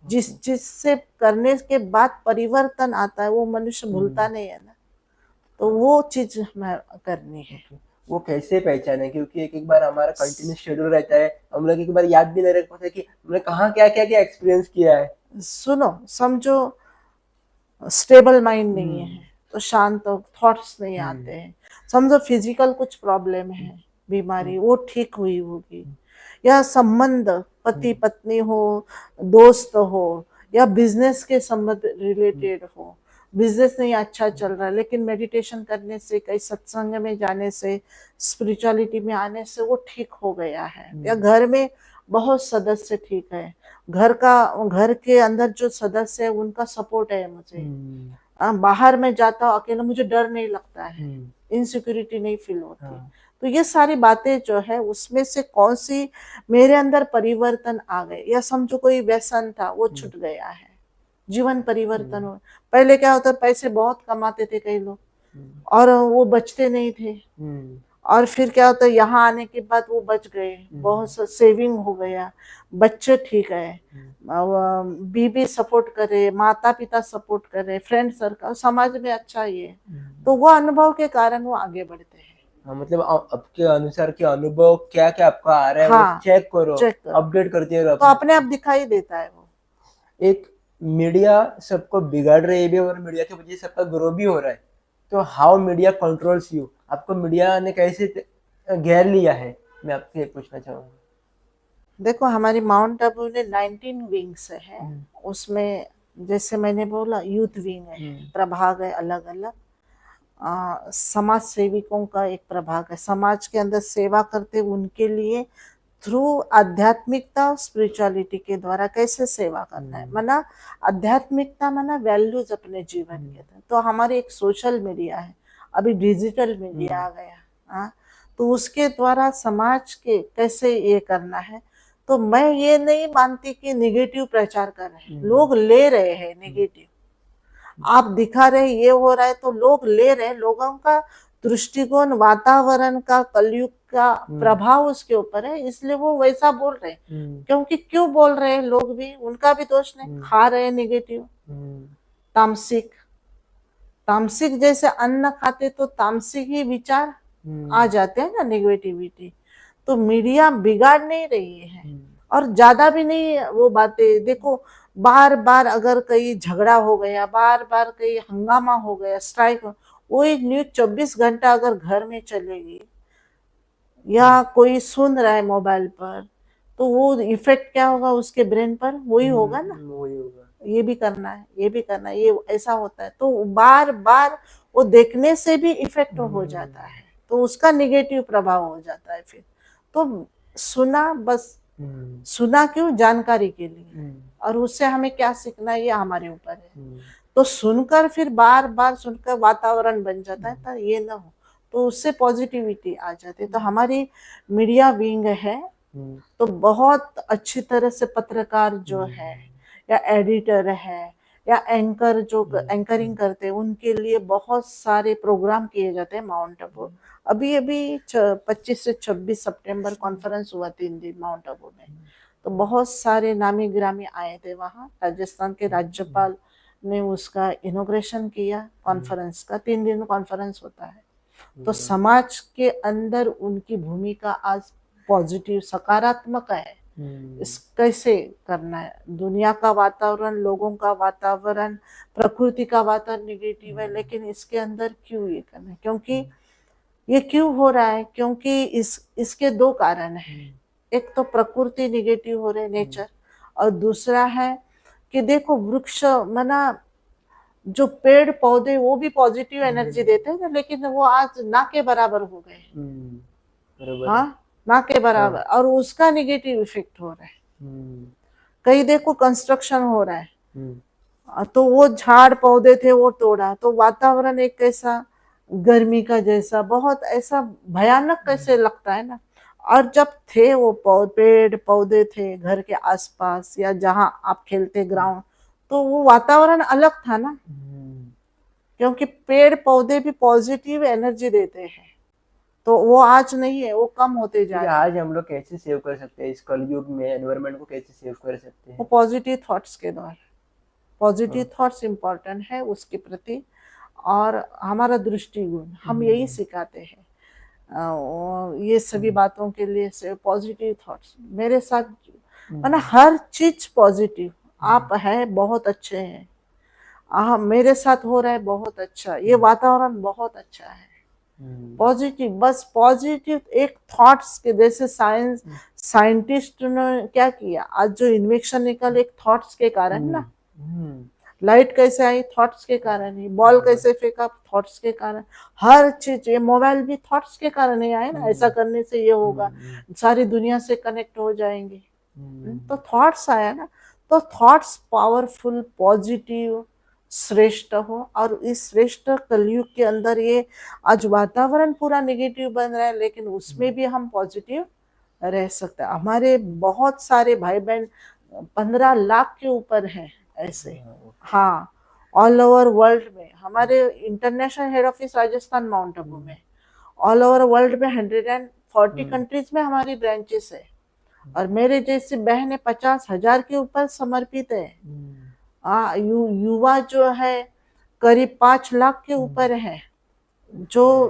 जिस चीज से करने के बाद परिवर्तन आता है वो मनुष्य भूलता नहीं है ना, तो वो चीज हमें करनी है। वो कैसे पहचाने, क्योंकि एक एक बार हमारा कंटिन्यूस शेड्यूल रहता है, हम लोग एक बार याद भी नहीं रख पाते कि हमने कहाँ क्या क्या क्या एक्सपीरियंस किया है। सुनो, समझो स्टेबल माइंड नहीं है तो शांत थॉट्स नहीं आते हैं। समझो फिजिकल कुछ प्रॉब्लम है, बीमारी वो ठीक हुई होगी, या संबंध पति पत्नी हो, दोस्त हो, या बिजनेस के संबंध रिलेटेड हो, बिजनेस नहीं अच्छा चल रहा है, लेकिन मेडिटेशन करने से, कई सत्संग में जाने से, स्पिरिचुअलिटी में आने से वो ठीक हो गया है। या घर में बहुत सदस्य ठीक है, घर के अंदर जो सदस्य है उनका सपोर्ट है मुझे, बाहर में जाता हूँ अकेला, मुझे डर नहीं लगता है, इनसिक्योरिटी नहीं फील होती। तो ये सारी बातें जो है उसमें से कौन सी मेरे अंदर परिवर्तन आ गए, या समझो कोई व्यसन था वो छूट गया है, जीवन परिवर्तन हो। पहले क्या होता, पैसे बहुत कमाते थे कई लोग और वो बचते नहीं थे, और फिर क्या होता है यहाँ आने के बाद वो बच गए, बहुत सा सेविंग हो गया, बच्चे ठीक है, बीबी सपोर्ट करे, माता पिता सपोर्ट करे, फ्रेंड सर्कल, समाज में अच्छा ये, तो वो अनुभव के कारण वो आगे बढ़ते हैं। हाँ, मतलब आपके अनुसार के अनुभव क्या क्या आपका आ रहा है, हाँ, वो चेक करो, करो, अपडेट करते रहो, तो अपने आप दिखाई देता है वो। एक मीडिया सबको बिगाड़ रही है और मीडिया की वजह से सबका ग्रो भी हो रहा है, तो हाउ मीडिया कंट्रोल्स यू, आपको मीडिया ने कैसे घेर लिया है, मैं आपसे पूछना चाहूंगा। देखो, हमारी माउंट आबू ने 19 विंग्स है, उसमें जैसे मैंने बोला यूथ विंग है, प्रभाग है अलग अलग, समाज सेविकों का एक प्रभाग है, समाज के अंदर सेवा करते उनके लिए थ्रू आध्यात्मिकता स्पिरिचुअलिटी के द्वारा कैसे सेवा करना है, माना आध्यात्मिकता माना वैल्यूज अपने जीवन के अंदर। तो हमारे एक सोशल मीडिया है, अभी डिजिटल मीडिया आ गया, हाँ, तो उसके द्वारा समाज के कैसे ये करना है। तो मैं ये नहीं मानती कि निगेटिव प्रचार कर रहे हैं, लोग ले रहे हैं निगेटिव, आप दिखा रहे ये हो रहा है तो लोग ले रहे, लोगों का दृष्टिकोण वातावरण का, कलयुग का प्रभाव उसके ऊपर है, इसलिए वो वैसा बोल रहे हैं। क्योंकि क्यों बोल रहे हैं लोग भी, उनका भी दोष नहीं, खा रहे हैं निगेटिव, तामसिक, तामसिक जैसे अन्न खाते तो तामसिक ही विचार आ जाते हैं ना, नेगेटिविटी। तो मीडिया बिगाड़ नहीं रही है और ज्यादा भी नहीं वो बातें। देखो, बार बार अगर कहीं झगड़ा हो गया, बार बार कहीं हंगामा हो गया, स्ट्राइक, वही न्यूज 24 घंटा अगर घर में चलेगी या कोई सुन रहा है मोबाइल पर, तो वो इफेक्ट क्या होगा उसके ब्रेन पर, वही होगा ना, वही होगा, ये भी करना है, ये भी करना है, ये ऐसा होता है। तो बार बार वो देखने से भी इफेक्ट हो जाता है, तो उसका निगेटिव प्रभाव हो जाता है। फिर तो सुना, बस सुना क्यों, जानकारी के लिए, और उससे हमें क्या सीखना है ये हमारे ऊपर है। तो सुनकर फिर बार बार सुनकर वातावरण बन जाता है, तो ये ना हो, तो उससे पॉजिटिविटी आ जाती है। तो हमारी मीडिया विंग है, तो बहुत अच्छी तरह से पत्रकार जो है या एडिटर है या एंकर जो एंकरिंग करते हैं उनके लिए बहुत सारे प्रोग्राम किए जाते हैं माउंट आबू। अभी अभी 25 से 26 सितंबर कॉन्फ्रेंस हुआ 3 दिन माउंट आबू में। तो बहुत सारे नामी गिरामी आए थे वहाँ। राजस्थान के राज्यपाल ने उसका इनॉग्रेशन किया कॉन्फ्रेंस का। 3 दिन कॉन्फ्रेंस होता है। तो समाज के अंदर उनकी भूमिका आज पॉजिटिव सकारात्मक है। इस कैसे करना है, दुनिया का वातावरण, लोगों का वातावरण, प्रकृति का वातावरण निगेटिव है, लेकिन इसके अंदर क्यों ये करना है? क्योंकि ये क्यों हो रहा है? क्योंकि इसके 2 कारण हैं। एक तो प्रकृति निगेटिव हो रहे नेचर, और दूसरा है कि देखो वृक्ष मना जो पेड़ पौधे वो भी पॉजिटिव एनर्जी देते हैं ना, लेकिन वो आज ना के बराबर हो गए। बरोबर है। हाँ, ना के बराबर, और उसका निगेटिव इफेक्ट हो रहा है। कहीं देखो कंस्ट्रक्शन हो रहा है, तो वो झाड़ पौधे थे वो तोड़ा, तो वातावरण एक ऐसा गर्मी का जैसा बहुत ऐसा भयानक कैसे लगता है ना। और जब थे वो पेड़ पौधे थे घर के आसपास या जहाँ आप खेलते ग्राउंड, तो वो वातावरण अलग था ना, क्योंकि पेड़ पौधे भी पॉजिटिव एनर्जी देते हैं। तो वो आज नहीं है, वो कम होते जा रहे हैं। आज हम लोग कैसे सेव कर सकते हैं इस कलयुग में, एनवायरनमेंट को कैसे सेव कर सकते वो हैं? पॉजिटिव थॉट्स के द्वारा। पॉजिटिव थॉट्स इम्पोर्टेंट है उसके प्रति, और हमारा दृष्टिकोण हम यही सिखाते हैं। ये सभी बातों के लिए से पॉजिटिव थॉट्स मेरे साथ, मतलब हर चीज पॉजिटिव। आप है बहुत अच्छे हैं, मेरे साथ हो रहा है बहुत अच्छा, ये वातावरण बहुत अच्छा है। पॉजिटिव, बस पॉजिटिव एक थॉट्स के जैसे साइंटिस्ट ने क्या किया, आज जो इन्वेंशन निकल एक थॉट्स के कारण ना। लाइट कैसे आई, थॉट्स के कारण ही। बॉल कैसे फेंका, थॉट्स के कारण। हर चीज, ये मोबाइल भी थॉट्स के कारण ही आए ना, ऐसा करने से ये होगा, सारी दुनिया से कनेक्ट हो जाएंगे। तो थॉट्स आया ना। तो थॉट्स पावरफुल, पॉजिटिव, श्रेष्ठ हो। और इस श्रेष्ठ कलयुग के अंदर ये आज वातावरण पूरा नेगेटिव बन रहा है, लेकिन उसमें भी हम पॉजिटिव रह सकते हैं। हमारे बहुत सारे भाई बहन 15 लाख के ऊपर हैं ऐसे। हाँ, ऑल ओवर वर्ल्ड में हमारे international head office Rajasthan mount Abu में, ऑल ओवर वर्ल्ड में 140 कंट्रीज में हमारी ब्रांचेस है। और मेरे जैसी बहनें 50,000 के ऊपर समर्पित है। युवा जो है करीब 5 लाख के ऊपर है, जो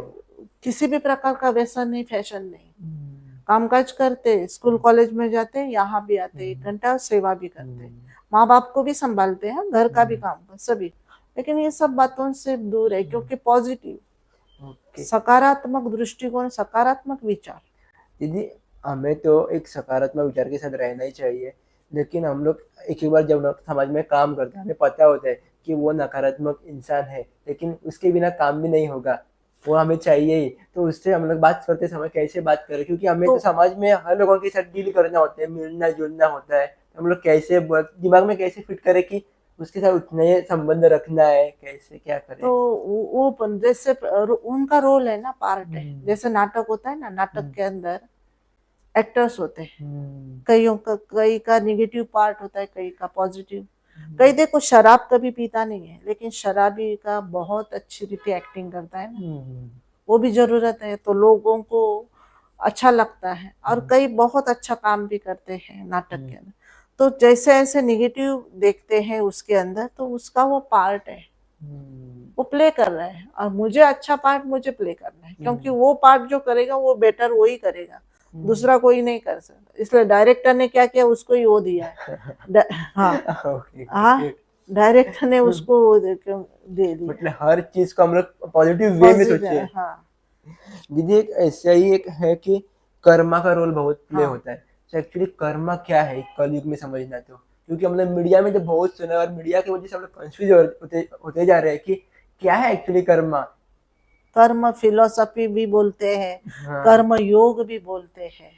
किसी भी प्रकार का व्यसन नहीं, फैशन नहीं, कामकाज करते, स्कूल कॉलेज में जाते, यहाँ भी आते, 1 घंटा सेवा भी करते, माँ बाप को भी संभालते हैं, घर का भी काम सभी। लेकिन ये सब बातों से दूर है, क्योंकि पॉजिटिव, सकारात्मक दृष्टिकोण, सकारात्मक विचार। दीदी, हमें तो एक सकारात्मक विचार के साथ रहना ही चाहिए, लेकिन हम लोग एक बार जब लोग समाज में काम करते हैं, हमें पता होता है कि वो नकारात्मक इंसान है, लेकिन उसके बिना काम भी नहीं होगा, वो हमें चाहिए ही। तो उससे हम लोग बात करते समय कैसे बात करें, क्योंकि हमें तो समाज में हर लोगों के साथ डील करना होता है, मिलना जुलना होता है। हम लोग कैसे दिमाग में कैसे फिट करें कि उसके साथ उतने संबंध रखना है, कैसे क्या करें? तो वो जैसे उनका रोल है ना, पार्ट है। जैसे नाटक होता है ना, नाटक के अंदर एक्टर्स होते हैं, कई का निगेटिव पार्ट होता है, कई का पॉजिटिव। कई देखो शराब कभी पीता नहीं है, लेकिन शराबी का बहुत अच्छी रीति एक्टिंग करता है ना, वो भी जरूरत है, तो लोगों को अच्छा लगता है। और कई बहुत अच्छा काम भी करते हैं नाटक के अंदर। तो जैसे ऐसे निगेटिव देखते हैं उसके अंदर, तो उसका वो पार्ट है, वो प्ले कर रहा है, और मुझे अच्छा पार्ट मुझे प्ले करना है, क्योंकि वो पार्ट जो करेगा वो बेटर वो ही करेगा, दूसरा कोई नहीं कर सकता। इसलिए डायरेक्टर ने क्या किया, उसको ही वो दिया है। हाँ, डायरेक्टर ने उसको वो दे दिया। मतलब हर चीज को हम लोग पॉजिटिव वे में सोचिए। हाँ। दीदी, एक ऐसा ही एक है कि कर्मा का रोल बहुत प्ले होता है। एक्चुअली कर्मा क्या है कलयुग में समझना, तो क्योंकि हम लोग मीडिया में तो बहुत सुना, और मीडिया की वजह से हम लोग कंफ्यूज होते जा रहे हैं कि क्या है एक्चुअली कर्मा। कर्म फिलोसफी भी बोलते हैं, कर्म योग भी बोलते हैं,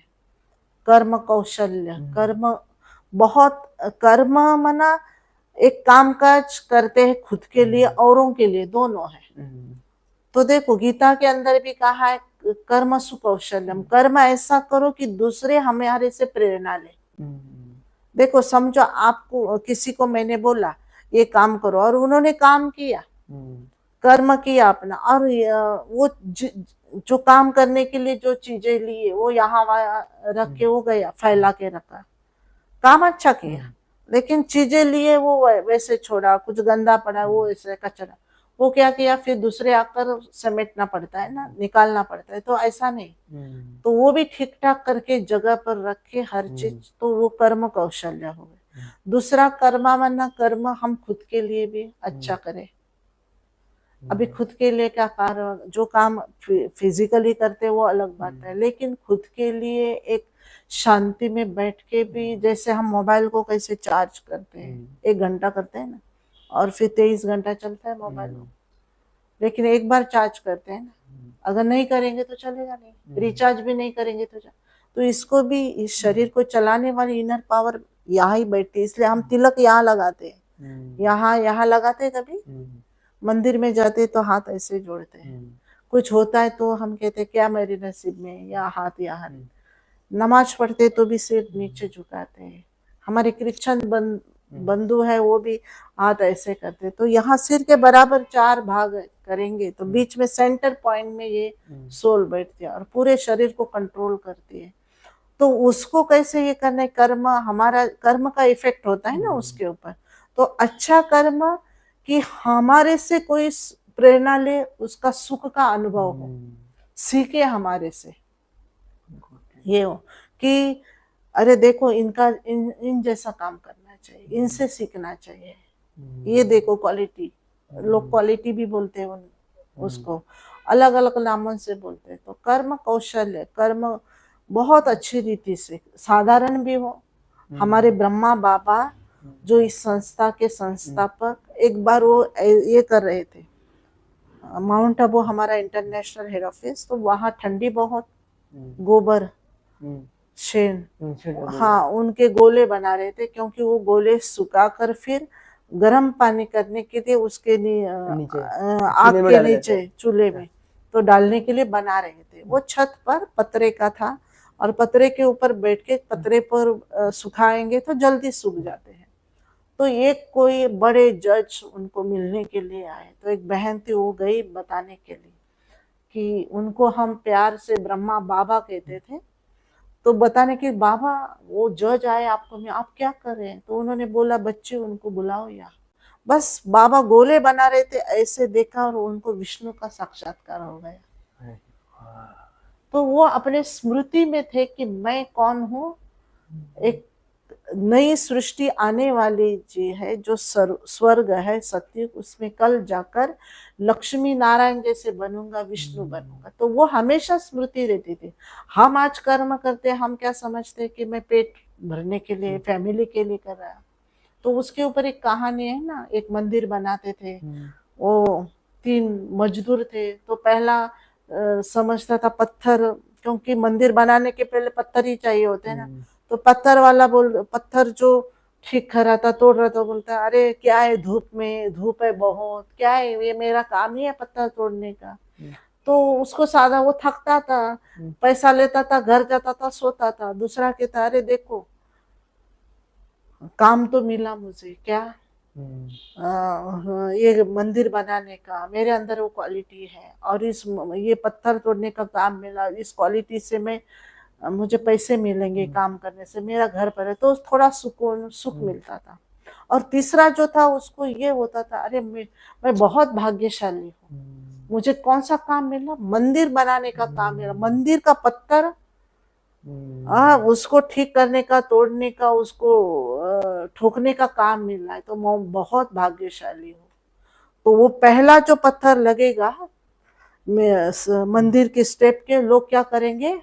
कर्म कौशल्य, कर्म बहुत, कर्म मना एक काम काज करते हैं खुद के लिए, औरों के लिए, दोनों है। तो देखो गीता के अंदर भी कहा है कर्म सुकौशल्यम, कर्म ऐसा करो कि दूसरे हमारे से प्रेरणा ले। देखो समझो आपको किसी को मैंने बोला ये काम करो और उन्होंने काम किया, कर्म किया अपना, और वो जो काम करने के लिए जो चीजें लिए वो यहाँ वहाँ रख के वो गया, फैला के रखा, काम अच्छा किया, लेकिन चीजें लिए वो वैसे छोड़ा, कुछ गंदा पड़ा वो ऐसे कचरा, वो क्या किया फिर दूसरे आकर समेटना पड़ता है ना, निकालना पड़ता है। तो ऐसा नहीं, तो वो भी ठीक ठाक करके जगह पर रख के हर चीज, तो वो कर्म कौशल्य हो गए। दूसरा कर्मा वरना कर्म हम खुद के लिए भी अच्छा करें। अभी खुद के लिए क्या कार्य, जो काम फिजिकली करते वो अलग बात है, लेकिन खुद के लिए एक शांति में बैठ के भी, जैसे हम मोबाइल को कैसे चार्ज करते हैं, 1 घंटा करते हैं ना, और फिर 23 घंटा चलता है मोबाइल, लेकिन एक बार चार्ज करते हैं ना, अगर नहीं करेंगे तो चलेगा नहीं, रिचार्ज भी नहीं करेंगे तो इसको भी, इस शरीर को चलाने वाली इनर पावर यहाँ ही बैठती है। इसलिए हम तिलक यहाँ लगाते हैं, यहाँ लगाते हैं, कभी मंदिर में जाते तो हाथ ऐसे जोड़ते हैं, कुछ होता है तो हम कहते क्या मेरे नसीब में, या हाथ यहाँ, नमाज पढ़ते तो भी सिर नीचे झुकाते हैं। हमारे क्रिश्चियन बंधु है वो भी हाथ ऐसे करते, तो यहाँ सिर के बराबर 4 भाग करेंगे तो बीच में सेंटर पॉइंट में ये सोल बैठती है और पूरे शरीर को कंट्रोल करती है। तो उसको कैसे ये करने, कर्म, हमारा कर्म का इफेक्ट होता है ना उसके ऊपर। तो अच्छा कर्म कि हमारे से कोई प्रेरणा ले, उसका सुख का अनुभव हो, सीखे हमारे से, ये हो कि अरे देखो इनका इन जैसा काम करना चाहिए, इनसे सीखना चाहिए, ये देखो क्वालिटी, लोग क्वालिटी भी बोलते हैं उसको, अलग अलग नामों से बोलते हैं। तो कर्म कौशल्य, कर्म बहुत अच्छी रीति से, साधारण भी हो। हमारे ब्रह्मा बाबा जो इस संस्था के संस्थापक, एक बार वो ये कर रहे थे, माउंट आबू हमारा इंटरनेशनल हेड ऑफिस, तो वहाँ ठंडी बहुत, गोबर शेन, हाँ उनके गोले बना रहे थे, क्योंकि वो गोले सुखाकर फिर गर्म पानी करने के लिए उसके आग के नीचे चूल्हे में तो डालने के लिए बना रहे थे। वो छत पर पतरे का था और पतरे के ऊपर बैठ के पतरे पर सुखाएंगे तो जल्दी सूख जाते हैं। तो एक कोई बड़े जज उनको मिलने के लिए आए, तो एक बहन थी वो गई बताने के लिए कि उनको हम प्यार से ब्रह्मा बाबा कहते थे, तो बताने के बाबा वो जज आए आपको, मैं आप क्या कर रहे हैं, तो उन्होंने बोला बच्चे उनको बुलाओ यहाँ। बस बाबा गोले बना रहे थे, ऐसे देखा और उनको विष्णु का साक्षात्कार हो गया। तो वो अपने स्मृति में थे कि मैं कौन हूँ, एक नई सृष्टि आने वाली जी है जो स्वर्ग है सत्युग, उसमें कल जाकर लक्ष्मी नारायण जैसे बनूंगा, विष्णु बनूंगा। तो वो हमेशा स्मृति रहती थी। हम आज कर्म करते, हम क्या समझते कि मैं पेट भरने के लिए, फैमिली के लिए कर रहा, तो उसके ऊपर एक कहानी है ना, एक मंदिर बनाते थे, वो 3 मजदूर थे, तो पहला समझता था पत्थर, क्योंकि मंदिर बनाने के पहले पत्थर ही चाहिए होते हैं ना, तो पत्थर वाला पत्थर जो ठीक कर रहा था, तोड़ रहा था, बोलता अरे क्या है, धूप में, धूप है बहुत, क्या है ये, मेरा काम ही है पत्थर तोड़ने का। तो उसको सादा, वो थकता था, पैसा लेता था, घर जाता था, सोता था। दूसरा कहता अरे देखो काम तो मिला मुझे, क्या ये मंदिर बनाने का, मेरे अंदर वो क्वालिटी है, और ये पत्थर तोड़ने का काम मिला, इस क्वालिटी से मुझे पैसे मिलेंगे काम करने से, मेरा घर पर है, तो थोड़ा सुख मिलता था। और तीसरा जो था उसको ये होता था अरे मैं बहुत भाग्यशाली हूँ, मुझे कौन सा काम मिला, मंदिर बनाने का काम मिला, मंदिर का पत्थर उसको ठीक करने का, तोड़ने का, उसको ठोकने का काम मिल रहा है, तो मैं बहुत भाग्यशाली हूँ। तो वो पहला जो पत्थर लगेगा मंदिर के स्टेप के, लोग क्या करेंगे,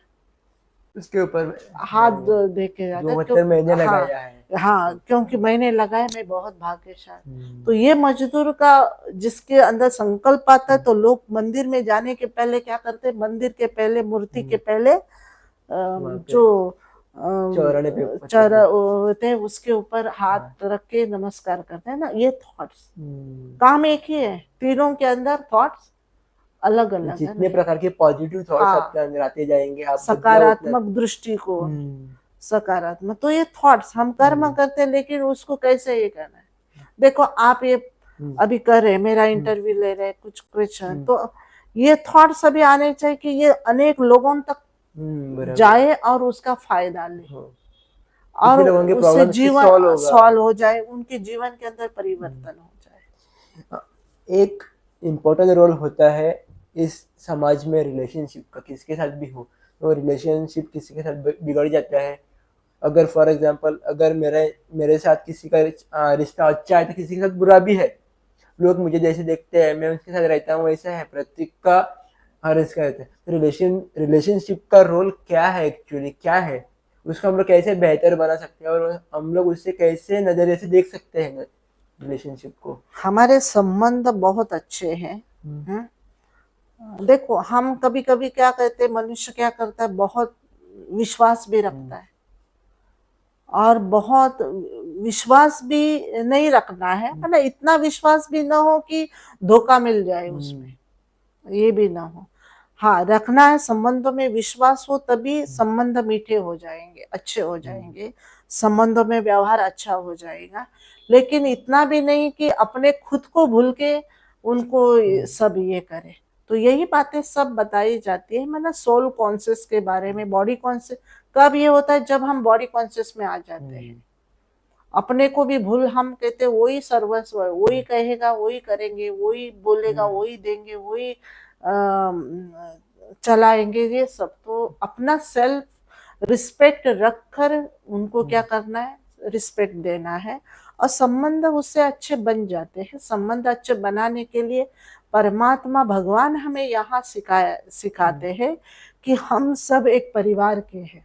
उसके ऊपर हाथ देके जाते, पत्थर मैंने लगाया है, हाँ क्योंकि मैंने लगाया, मैं बहुत भाग्यशाली। तो ये मजदूर का जिसके अंदर संकल्प आता है, तो लोग मंदिर में जाने के पहले क्या करते, मंदिर के पहले, मूर्ति के पहले जो चौरा होते हैं उसके ऊपर हाथ रख के नमस्कार करते हैं ना। ये थॉट्स काम एक ही है, तीनों के अंदर थॉट्स अलग अलग है जितने ना। प्रकार के पॉजिटिव थॉट्स हाँ, आपके अंदर आते जाएंगे, आप बदलाव उतना। सकारात्मक दृष्टिकोण, हम्म, सकारात्मक। तो ये थॉट्स हम कर्म करते हैं, लेकिन उसको कैसे ये करना है। देखो आप ये हम्म, अभी कर रहे हैं, मेरा इंटरव्यू ले रहे हैं, कुछ क्वेश्चन, हम्म, तो ये थॉट्स अभी आने चाहिए कि ये अनेक लोगों तक बराबर। जाए और उसका फायदा ले, हाँ, और कितने लोगों के उससे प्रॉब्लम इससे जीवन सॉल्व होगा। सॉल्व हो जाए, उनके जीवन के अंदर परिवर्तन हो जाए। एक इम्पोर्टेंट रोल होता है इस समाज में रिलेशनशिप का, किसके साथ भी हो, तो रिलेशनशिप किसी के साथ बिगड़ जाता है। अगर फॉर एग्जांपल, अगर मेरे साथ किसी का रिश्ता अच्छा है तो किसी के साथ बुरा भी है। लोग मुझे जैसे देखते हैं, मैं उनके साथ रहता हूँ, वैसा है प्रतीक का हर इसका रहता है। रिलेशनशिप का रोल क्या है एक्चुअली, क्या है उसको हम लोग कैसे बेहतर बना सकते हैं, और हम लोग उससे कैसे नजरिए से देख सकते हैं रिलेशनशिप को। हमारे संबंध बहुत अच्छे हैं। देखो हम कभी कभी क्या कहते हैं, मनुष्य क्या करता है, बहुत विश्वास भी रखता है, और बहुत विश्वास भी नहीं रखना है, मतलब इतना विश्वास भी ना हो कि धोखा मिल जाए उसमें, ये भी ना हो। हाँ, रखना है संबंधों में विश्वास हो, तभी संबंध मीठे हो जाएंगे, अच्छे हो जाएंगे, संबंधों में व्यवहार अच्छा हो जाएगा। लेकिन इतना भी नहीं कि अपने खुद को भूल के उनको सब ये करे। तो यही बातें सब बताई जाती है, मतलब सोल कॉन्शियस के बारे में, बॉडी कॉन्शियस कब ये होता है, जब हम बॉडी कॉन्शियस में आ जाते हैं, अपने को भी भूल, हम कहते हैं वही सर्वस्व है, वही कहेगा वही करेंगे, वही बोलेगा वही देंगे, वही चलाएंगे, ये सब। तो अपना सेल्फ रिस्पेक्ट रखकर उनको क्या करना है, रिस्पेक्ट देना है, और संबंध उससे अच्छे बन जाते हैं। संबंध अच्छे बनाने के लिए परमात्मा भगवान हमें यहाँ सिखाते हैं कि हम सब एक परिवार के हैं,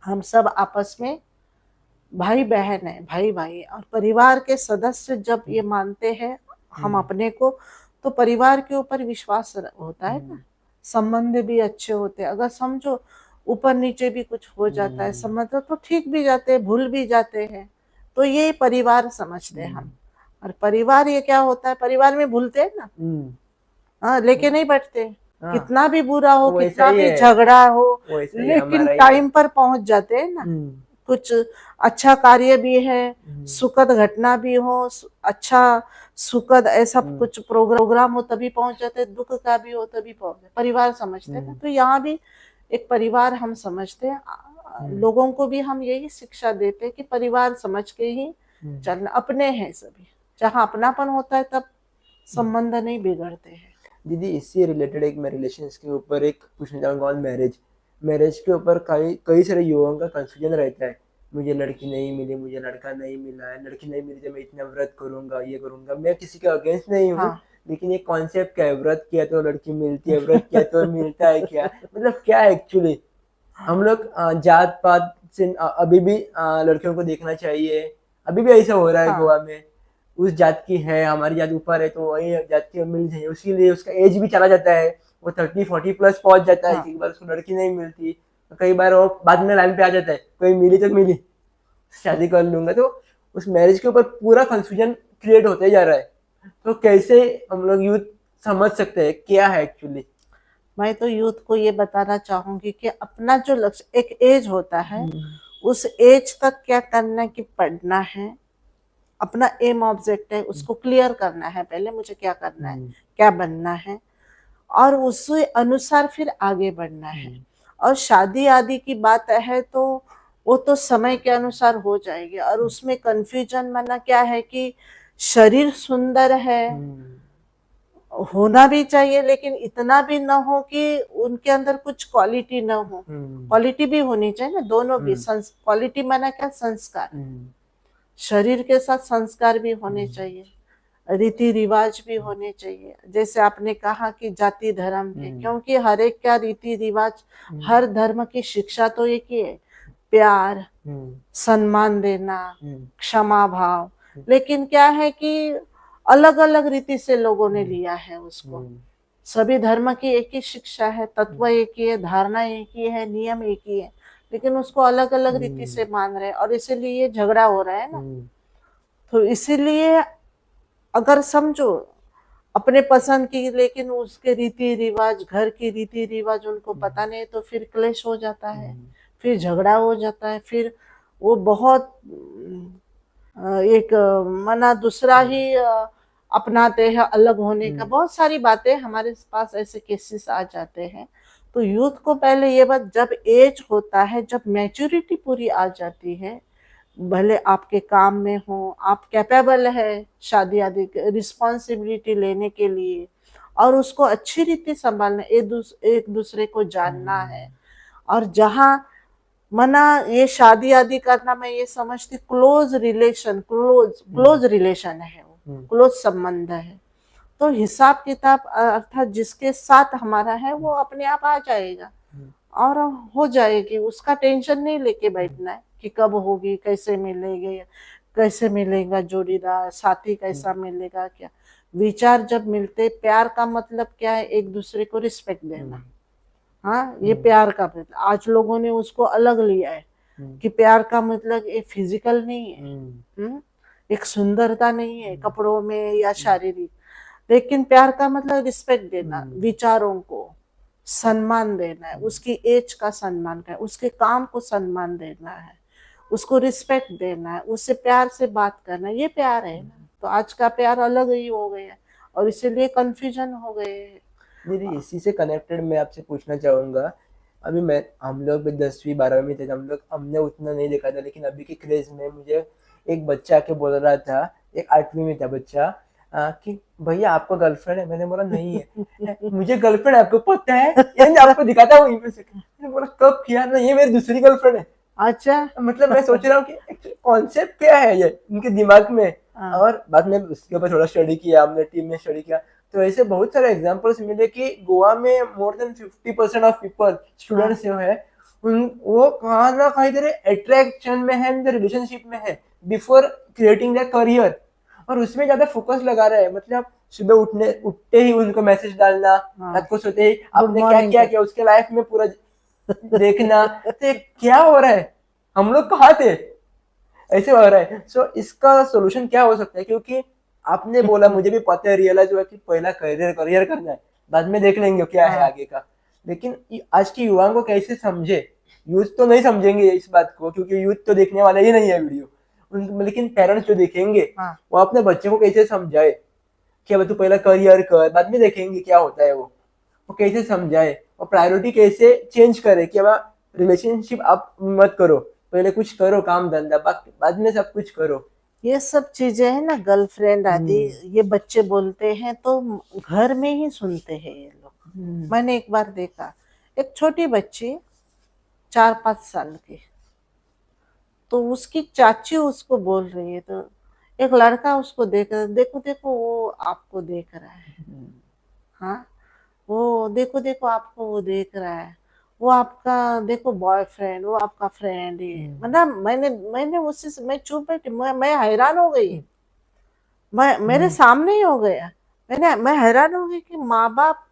हम सब आपस में भाई बहन है, भाई भाई। और परिवार के सदस्य जब ये मानते हैं हम अपने को, तो परिवार के ऊपर विश्वास होता है ना, संबंध भी अच्छे होते हैं। अगर समझो ऊपर नीचे भी कुछ हो जाता है संबंध, तो ठीक भी जाते हैं, भूल भी जाते हैं। तो ये परिवार समझते हैं हम। और परिवार ये क्या होता है, परिवार में भूलते हैं ना, हाँ, लेके नहीं बैठते, हाँ, कितना भी बुरा हो, वो वैसा कितना ही भी है, झगड़ा हो, वैसा ही लेकिन हमारा ही है। टाइम पर पहुंच जाते हैं ना। कुछ अच्छा कार्य भी है, सुखद घटना भी हो, अच्छा सुखद ऐसा कुछ प्रोग्राम हो तभी पहुंच जाते, दुख का भी हो तभी पहुंच जाते, परिवार समझते हैं ना। तो यहाँ भी एक परिवार हम समझते हैं, लोगों को भी हम यही शिक्षा देते हैं कि परिवार समझ के ही चलना, अपने हैं सभी। जहाँ अपनापन होता है तब संबंध नहीं बिगड़ते हैं। दीदी, इससे रिलेटेड एक मैं रिलेशंस के ऊपर एक पूछना चाहूँगा ऑन मैरिज। मैरिज के ऊपर कई कई सारे युवाओं का कंफ्यूजन रहता है, मुझे लड़की नहीं मिली, मुझे लड़का नहीं मिला है, लड़की नहीं मिली तो मैं इतना व्रत करूँगा, ये करूँगा। मैं किसी के अगेंस्ट नहीं हूँ, हाँ, लेकिन ये कॉन्सेप्ट क्या है, व्रत किया तो लड़की मिलती है, व्रत किया तो मिलता है क्या, मतलब क्या है एक्चुअली। हम लोग जात पात से अभी भी लड़कियों को देखना चाहिए, अभी भी ऐसा हो रहा है हाँ, गोवा में। उस जात की है, हमारी जात ऊपर है, तो वही जात की मिल जाए, उसके लिए उसका एज भी चला जाता है, वो 30-40 प्लस पहुंच जाता है, हाँ, कई बार उसको लड़की नहीं मिलती, तो कई बार वो बाद में लाइन पे आ जाता है, कोई मिली तो मिली, शादी कर लूंगा। तो उस मैरिज के ऊपर पूरा कंफ्यूजन क्रिएट होते जा रहा है। तो कैसे हम लोग यूथ समझ सकते हैं क्या है एक्चुअली। मैं तो यूथ को ये बताना चाहूंगी कि अपना जो लक्ष्य, एक एज होता है, उस एज तक क्या करना है कि पढ़ना है, अपना एम ऑब्जेक्ट है उसको क्लियर करना है, पहले मुझे क्या करना है, क्या बनना है, और उसी अनुसार फिर आगे बढ़ना है। और शादी आदि की बात है तो वो तो समय के अनुसार हो जाएगी, और उसमें कंफ्यूजन माना क्या है कि शरीर सुंदर है, होना भी चाहिए, लेकिन इतना भी ना हो कि उनके अंदर कुछ क्वालिटी ना हो। क्वालिटी भी होनी चाहिए ना, दोनों भी। क्वालिटी माना क्या, संस्कार, शरीर के साथ संस्कार भी होने चाहिए, रीति रिवाज भी होने चाहिए। जैसे आपने कहा कि जाति धर्म के, क्योंकि हर एक का रीति रिवाज, हर धर्म की शिक्षा तो एक ही है, प्यार, सम्मान देना, क्षमा भाव। लेकिन क्या है कि अलग अलग रीति से लोगों ने लिया है उसको। सभी धर्म की एक ही शिक्षा है, तत्व एक ही है, धारणा एक ही है, नियम एक ही है, लेकिन उसको अलग अलग रीति से मान रहे हैं, और इसीलिए ये झगड़ा हो रहा है ना। तो इसीलिए अगर समझो अपने पसंद की, लेकिन उसके रीति रिवाज, घर की रीति रिवाज उनको पता नहीं, तो फिर क्लेश हो जाता है, फिर झगड़ा हो जाता है, फिर वो बहुत एक मना दूसरा ही अपनाते हैं, अलग होने का। बहुत सारी बातें हमारे पास ऐसे केसेस आ जाते हैं। तो यूथ को पहले ये बात, जब एज होता है, जब मैच्योरिटी पूरी आ जाती है, भले आपके काम में हो, आप कैपेबल है शादी आदि रिस्पॉन्सिबिलिटी लेने के लिए, और उसको अच्छी रीति संभालना, एक दूसरे को जानना है। और जहाँ मना ये शादी आदि करना, मैं ये समझती क्लोज रिलेशन, क्लोज रिलेशन है, वो क्लोज संबंध है, तो हिसाब किताब अर्थात जिसके साथ हमारा है वो अपने आप आ जाएगा और हो जाएगी। उसका टेंशन नहीं लेके बैठना है कि कब होगी, कैसे मिलेगी, कैसे मिलेगा जोड़ीदार, साथी कैसा मिलेगा, क्या विचार जब मिलते। प्यार का मतलब क्या है? एक दूसरे को रिस्पेक्ट देना। हाँ, ये प्यार का मतलब आज लोगों ने उसको अलग लिया है कि प्यार का मतलब ये फिजिकल नहीं है, एक सुंदरता नहीं है कपड़ों में या शारीरिक, लेकिन प्यार का मतलब रिस्पेक्ट देना, विचारों को सम्मान देना है, उसकी एज का सम्मान करना, उसके काम को सम्मान देना है, उसको रिस्पेक्ट देना है, उससे प्यार से बात करना, ये प्यार है ना। तो आज का प्यार अलग ही हो गया और इसीलिए कंफ्यूजन हो गए। दीदी इसी से कनेक्टेड मैं आपसे पूछना चाहूँगा, अभी हम लोग 10वीं 12वीं में थे, हमने उतना नहीं देखा था, लेकिन अभी के क्रेज में मुझे एक बच्चा आके बोल रहा था, एक 8वीं में था बच्चा, कि भैया आपको गर्लफ्रेंड है? मैंने बोला नहीं है। मुझे गर्लफ्रेंड आपको पता है, ये आपको दिखाता हूँ। मैंने बोला कब किया? ना, ये मेरी दूसरी गर्लफ्रेंड है। अच्छा, मतलब मैं सोच रहा हूँ कि कॉन्सेप्ट क्या है ये उनके दिमाग में। और बाद में उसके ऊपर थोड़ा स्टडी किया, हमने टीम में स्टडी किया, तो ऐसे बहुत सारे एग्जांपल्स मिले कि गोवा में more than 50% of people, students जो है, वो कहाँ ना कहीं तरह अट्रैक्शन में है, रिलेशनशिप में है बिफोर क्रिएटिंग द करियर, और उसमें ज्यादा फोकस लगा रहे हैं। मतलब सुबह उठते ही उनको मैसेज डालना, रात को सोते ही आपने क्या किया उसके लाइफ में पूरा देखना। तो क्या हो रहा है, हम लोग कहाँ थे, ऐसे हो रहा है। सो इसका सोल्यूशन क्या हो सकता है? क्योंकि आपने बोला, मुझे भी पता है, रियलाइज हुआ कि पहला करियर करना है, बाद में देख लेंगे क्या है आगे का। लेकिन आज की युवाओं को कैसे समझे? यूथ तो नहीं समझेंगे इस बात को, क्योंकि यूथ तो देखने वाला ही नहीं है वीडियो, लेकिन पेरेंट्स जो देखेंगे वो अपने बच्चे को कैसे समझाए कि अब तू पहला करियर कर, बाद में देखेंगे क्या होता है। वो कैसे समझाए और प्रायोरिटी कैसे चेंज करे कि अब रिलेशनशिप आप मत करो, पहले कुछ करो काम धंधा, बाद में सब कुछ करो। ये सब चीजें है ना, गर्लफ्रेंड आदि, ये बच्चे बोलते हैं तो घर में ही सुनते हैं ये लोग। मैंने एक बार देखा, एक छोटी बच्ची 4-5 साल की, तो उसकी चाची उसको बोल रही है, तो एक लड़का उसको देख रहा, देखो देखो वो आपको देख रहा है, हाँ वो देखो देखो आपको वो देख रहा है, वो आपका देखो बॉयफ्रेंड, वो आपका फ्रेंड है। मतलब मैंने उससे मैं चुप बैठी, मैं हैरान हो गई, मैं मेरे सामने ही हो गया, मैं हैरान हो गई कि माँ बाप,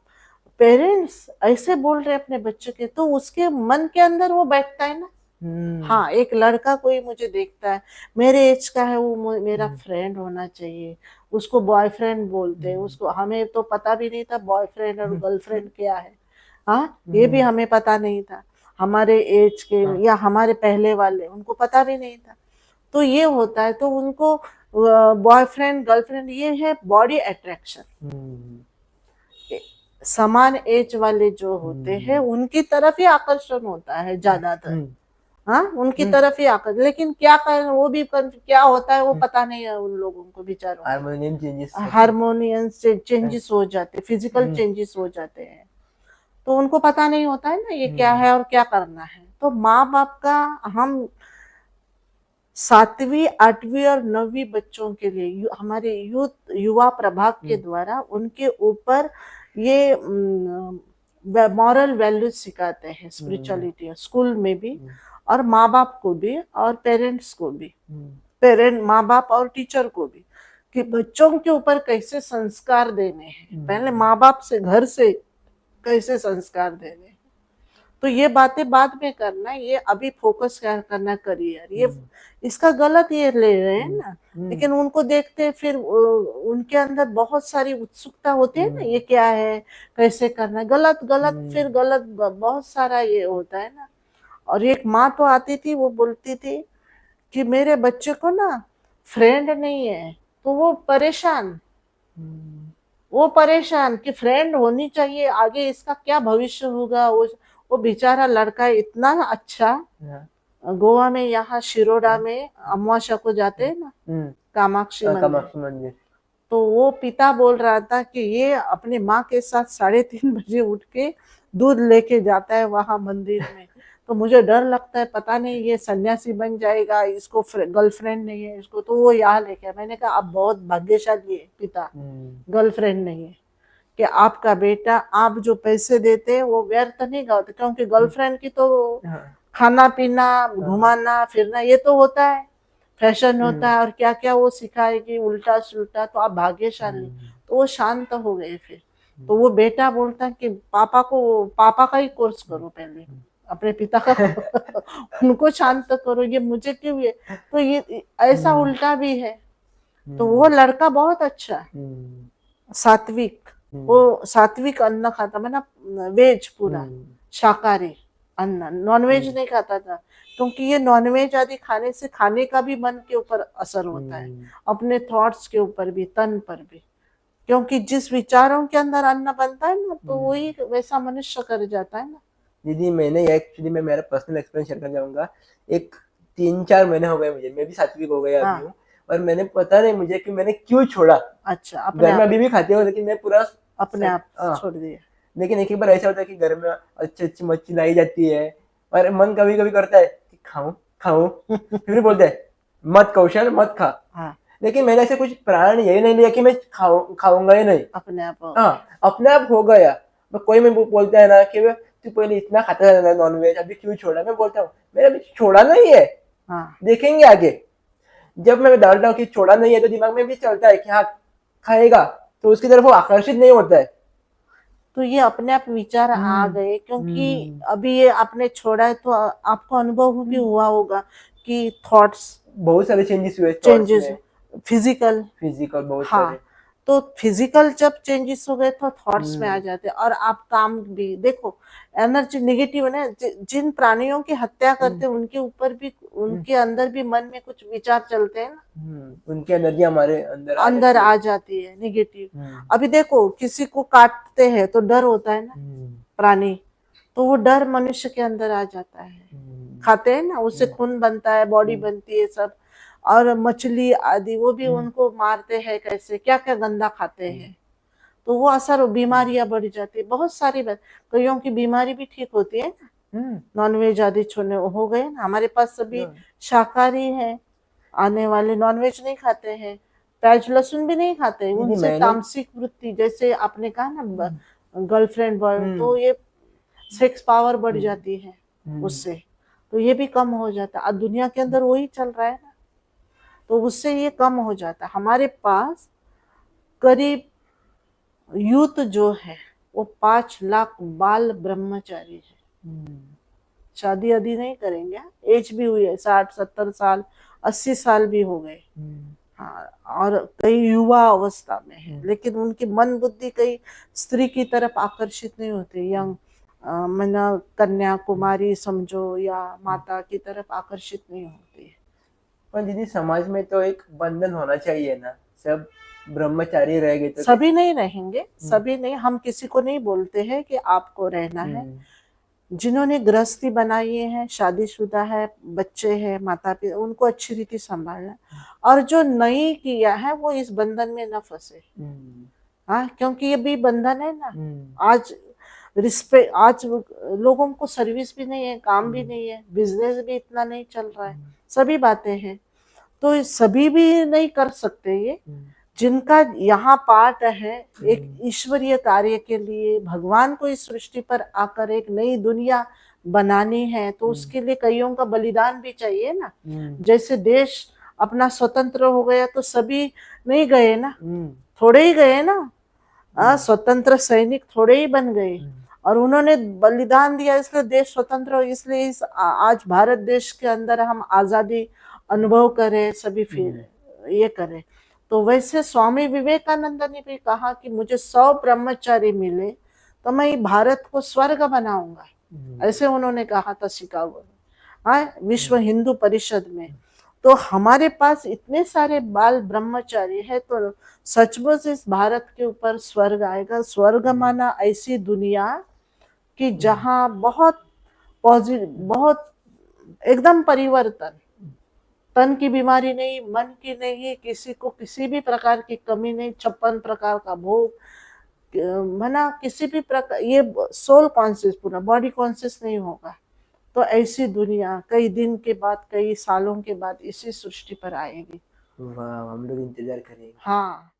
पेरेंट्स ऐसे बोल रहे अपने बच्चे के, तो उसके मन के अंदर वो बैठता है ना। हाँ, एक लड़का कोई मुझे देखता है, मेरे एज का है, वो मेरा फ्रेंड होना चाहिए, उसको बॉयफ्रेंड बोलते हैं उसको। हमें तो पता भी नहीं था बॉयफ्रेंड और गर्लफ्रेंड क्या है, हाँ ये भी हमें पता नहीं था, हमारे एज के या हमारे पहले वाले, उनको पता भी नहीं था। तो ये होता है, तो उनको बॉयफ्रेंड गर्लफ्रेंड ये है बॉडी अट्रैक्शन, समान एज वाले जो होते हैं उनकी तरफ ही आकर्षण होता है ज्यादातर। हाँ, उनकी तरफ ही आकर, लेकिन क्या कर वो भी क्या होता है वो पता नहीं है उन लोगों को, बेचारों को। हार्मोनियम चेंजेस हो जाते, फिजिकल चेंजेस हो जाते हैं, तो उनको पता नहीं होता है ना ये क्या है और क्या करना है। तो माँ बाप का, हम 7वीं 8वीं और 9वीं बच्चों के लिए हमारे युवा प्रभाग के द्वारा उनके ऊपर ये मॉरल वैल्यूज सिखाते हैं, स्पिरिचुअलिटी, स्कूल में भी, और माँ बाप को भी और पेरेंट्स को भी, माँ बाप और टीचर को भी, कि बच्चों के ऊपर कैसे संस्कार देने हैं। पहले माँ बाप से, घर से कैसे संस्कार देने हैं। तो ये बातें बाद में करना, ये अभी फोकस क्या करना करियर, ये इसका गलत ये ले रहे हैं ना। लेकिन उनको देखते फिर उनके अंदर बहुत सारी उत्सुकता होती है ना, ये क्या है, कैसे करना है, गलत गलत फिर गलत बहुत सारा ये होता है ना। और एक माँ तो आती थी, वो बोलती थी कि मेरे बच्चे को ना फ्रेंड नहीं है, तो वो परेशान कि फ्रेंड होनी चाहिए, आगे इसका क्या भविष्य होगा। वो बेचारा लड़का इतना अच्छा, गोवा में यहाँ शिरोडा में अमावस्या को जाते हैं ना कामाक्षी मंदिर, तो वो पिता बोल रहा था कि ये अपने माँ के साथ 3:30 बजे उठ के दूध लेके जाता है वहां मंदिर में। तो मुझे डर लगता है, पता नहीं ये सन्यासी बन जाएगा, इसको गर्लफ्रेंड नहीं है इसको, तो वो यहाँ लेके आया। मैंने कहा आप बहुत भाग्यशाली है पिता, गर्लफ्रेंड नहीं है, कि आपका बेटा, आप जो पैसे देते हैं वो व्यर्थ नहीं गाते, क्योंकि गर्लफ्रेंड की तो खाना पीना घुमाना फिरना ये तो होता है, फैशन होता है, और क्या क्या वो सिखाएगी उल्टा सुल्टा। तो आप भाग्यशाली। तो वो शांत हो गए फिर। तो वो बेटा बोलता है कि पापा का ही कोर्स करो पहले, अपने पिता का उनको शांत करो, ये मुझे क्यों ये। तो ये ऐसा उल्टा भी है। तो वो लड़का बहुत अच्छा है, सात्विक, वो सात्विक अन्न खाता, मतलब वेज पूरा शाकाहारी अन्न, नॉनवेज नहीं खाता था। क्योंकि ये नॉनवेज आदि खाने से खाने का भी मन के ऊपर असर होता है, अपने थॉट्स के ऊपर भी, तन पर भी। क्योंकि जिस विचारों के अंदर अन्न बनता है ना, तो वही वैसा मनुष्य कर जाता है ना। दीदी मैंने एक्चुअली मैं मेरा पर्सनल एक्सपीरियंस शेयर करना चाहूंगा। एक 3-4 महीने हो गए मुझे, मैं भी सात्विक हो गया अभी हूँ। और मैंने पता नहीं मुझे कि मैंने क्यों छोड़ा। अच्छा, घर में अभी भी खाते हो, लेकिन मैं पूरा अपने आप छोड़ दिया। लेकिन एक बार ऐसा होता है कि घर में अच्छी अच्छी मच्छी लाई जाती है और मन कभी कभी करता है कि खाऊं फिर बोलते हैं मत कौशल मत खा। लेकिन मैंने ऐसे कुछ प्राण यही नहीं लिया कि मैं खाऊंगा ही नहीं, अपने आप अपने आप हो गया। कोई मैं बोलता है ना कि तू पहले इतना खाता था नॉनवेज, अभी क्यों छोड़ा। मैं बोलता हूँ मैंने अभी छोड़ा नहीं है, देखेंगे आगे। जब मैं डालता हूँ कि छोड़ा नहीं है, तो दिमाग में भी चलता है कि हाँ खाएगा, तो उसकी तरफ वो आकर्षित नहीं होता है। तो ये अपने आप विचार आ गए, क्योंकि अभी ये आपने छोड़ा है, तो आपको अनुभव भी हुआ होगा कि थॉट्स बहुत सारे चेंजेस हुए, फिजिकल बहुत सारे। तो फिजिकल जब चेंजेस हो गए तो थॉट्स में आ जाते हैं। और आप काम भी देखो, एनर्जी नेगेटिव है ना, जिन प्राणियों की हत्या करते हैं उनके ऊपर भी, उनके अंदर भी मन में कुछ विचार चलते हैं ना, उनकी एनर्जी हमारे अंदर आ जाती है नेगेटिव। अभी देखो किसी को काटते हैं तो डर होता है ना प्राणी, तो वो डर मनुष्य के अंदर आ जाता है, खाते हैं ना, उससे खून बनता है, बॉडी बनती है सब। और मछली आदि वो भी उनको मारते हैं, कैसे क्या क्या गंदा खाते हैं, तो वो असर, बीमारियां बढ़ जाती है, बहुत सारी कईयों की बीमारी भी ठीक होती है ना, नॉनवेज आदि छोड़ने हो गए ना। हमारे पास सभी शाकाहारी है, आने वाले नॉनवेज नहीं खाते हैं, प्याज लहसुन भी नहीं खाते, उनसे तामसिक वृत्ति, जैसे आपने कहा ना गर्लफ्रेंड बॉय, तो ये सेक्स पावर बढ़ जाती है उससे, तो ये भी कम हो जाता है। दुनिया के अंदर वही चल रहा है ना, तो उससे ये कम हो जाता है। हमारे पास करीब यूथ जो है वो 5 लाख बाल ब्रह्मचारी है, शादी आदि नहीं करेंगे, एज भी हुई है 60-70 साल 80 साल भी हो गए। हाँ, और कई युवा अवस्था में है, लेकिन उनकी मन बुद्धि कई स्त्री की तरफ आकर्षित नहीं होती, यंग मना कन्या कुमारी समझो, या माता की तरफ आकर्षित नहीं होती है। पर दीदी समाज में तो एक बंधन होना चाहिए ना, सब ब्रह्मचारी रह गए तो सभी नहीं रहेंगे, सभी नहीं, हम किसी को नहीं बोलते हैं कि आपको रहना है। जिन्होंने गृहस्थी बनाई है, शादीशुदा है, बच्चे हैं, माता पिता, उनको अच्छी रीति संभालना, और जो नहीं किया है वो इस बंधन में न फंसे। हाँ, क्योंकि ये भी बंधन है ना। आज रिस्पेक्ट, आज लोगों को सर्विस भी नहीं है, काम भी नहीं है, बिजनेस भी इतना नहीं चल रहा है, सभी बातें हैं, तो सभी भी नहीं कर सकते ये। जिनका यहाँ पार्ट है एक ईश्वरीय कार्य के लिए, भगवान को इस सृष्टि पर आकर एक नई दुनिया बनानी है, तो उसके लिए कईयों का बलिदान भी चाहिए ना। जैसे देश अपना स्वतंत्र हो गया तो सभी नहीं गए ना, थोड़े ही गए ना, स्वतंत्र सैनिक थोड़े ही बन गए। और उन्होंने बलिदान दिया, इसलिए देश स्वतंत्र हो, इसलिए आज भारत देश के अंदर हम आजादी अनुभव करें, सभी फिर ये करें। तो वैसे स्वामी विवेकानंद ने भी कहा कि मुझे 100 ब्रह्मचारी मिले तो मैं भारत को स्वर्ग बनाऊंगा, ऐसे उन्होंने कहा था शिकागो में, विश्व हिंदू परिषद में। तो हमारे पास इतने सारे बाल ब्रह्मचारी है, तो सचमुच इस भारत के ऊपर स्वर्ग आएगा। स्वर्ग माना ऐसी दुनिया कि जहाँ बहुत पॉजिटिव, बहुत एकदम परिवर्तन, तन की बीमारी नहीं, मन की नहीं, किसी को किसी भी प्रकार की कमी नहीं, 56 प्रकार का भोग, मना किसी भी प्रकार, ये सोल कॉन्शियस, पूरा बॉडी कॉन्शियस नहीं होगा। तो ऐसी दुनिया कई दिन के बाद, कई सालों के बाद इसी सृष्टि पर आएगी। वाह, हम लोग इंतजार करेंगे। हाँ।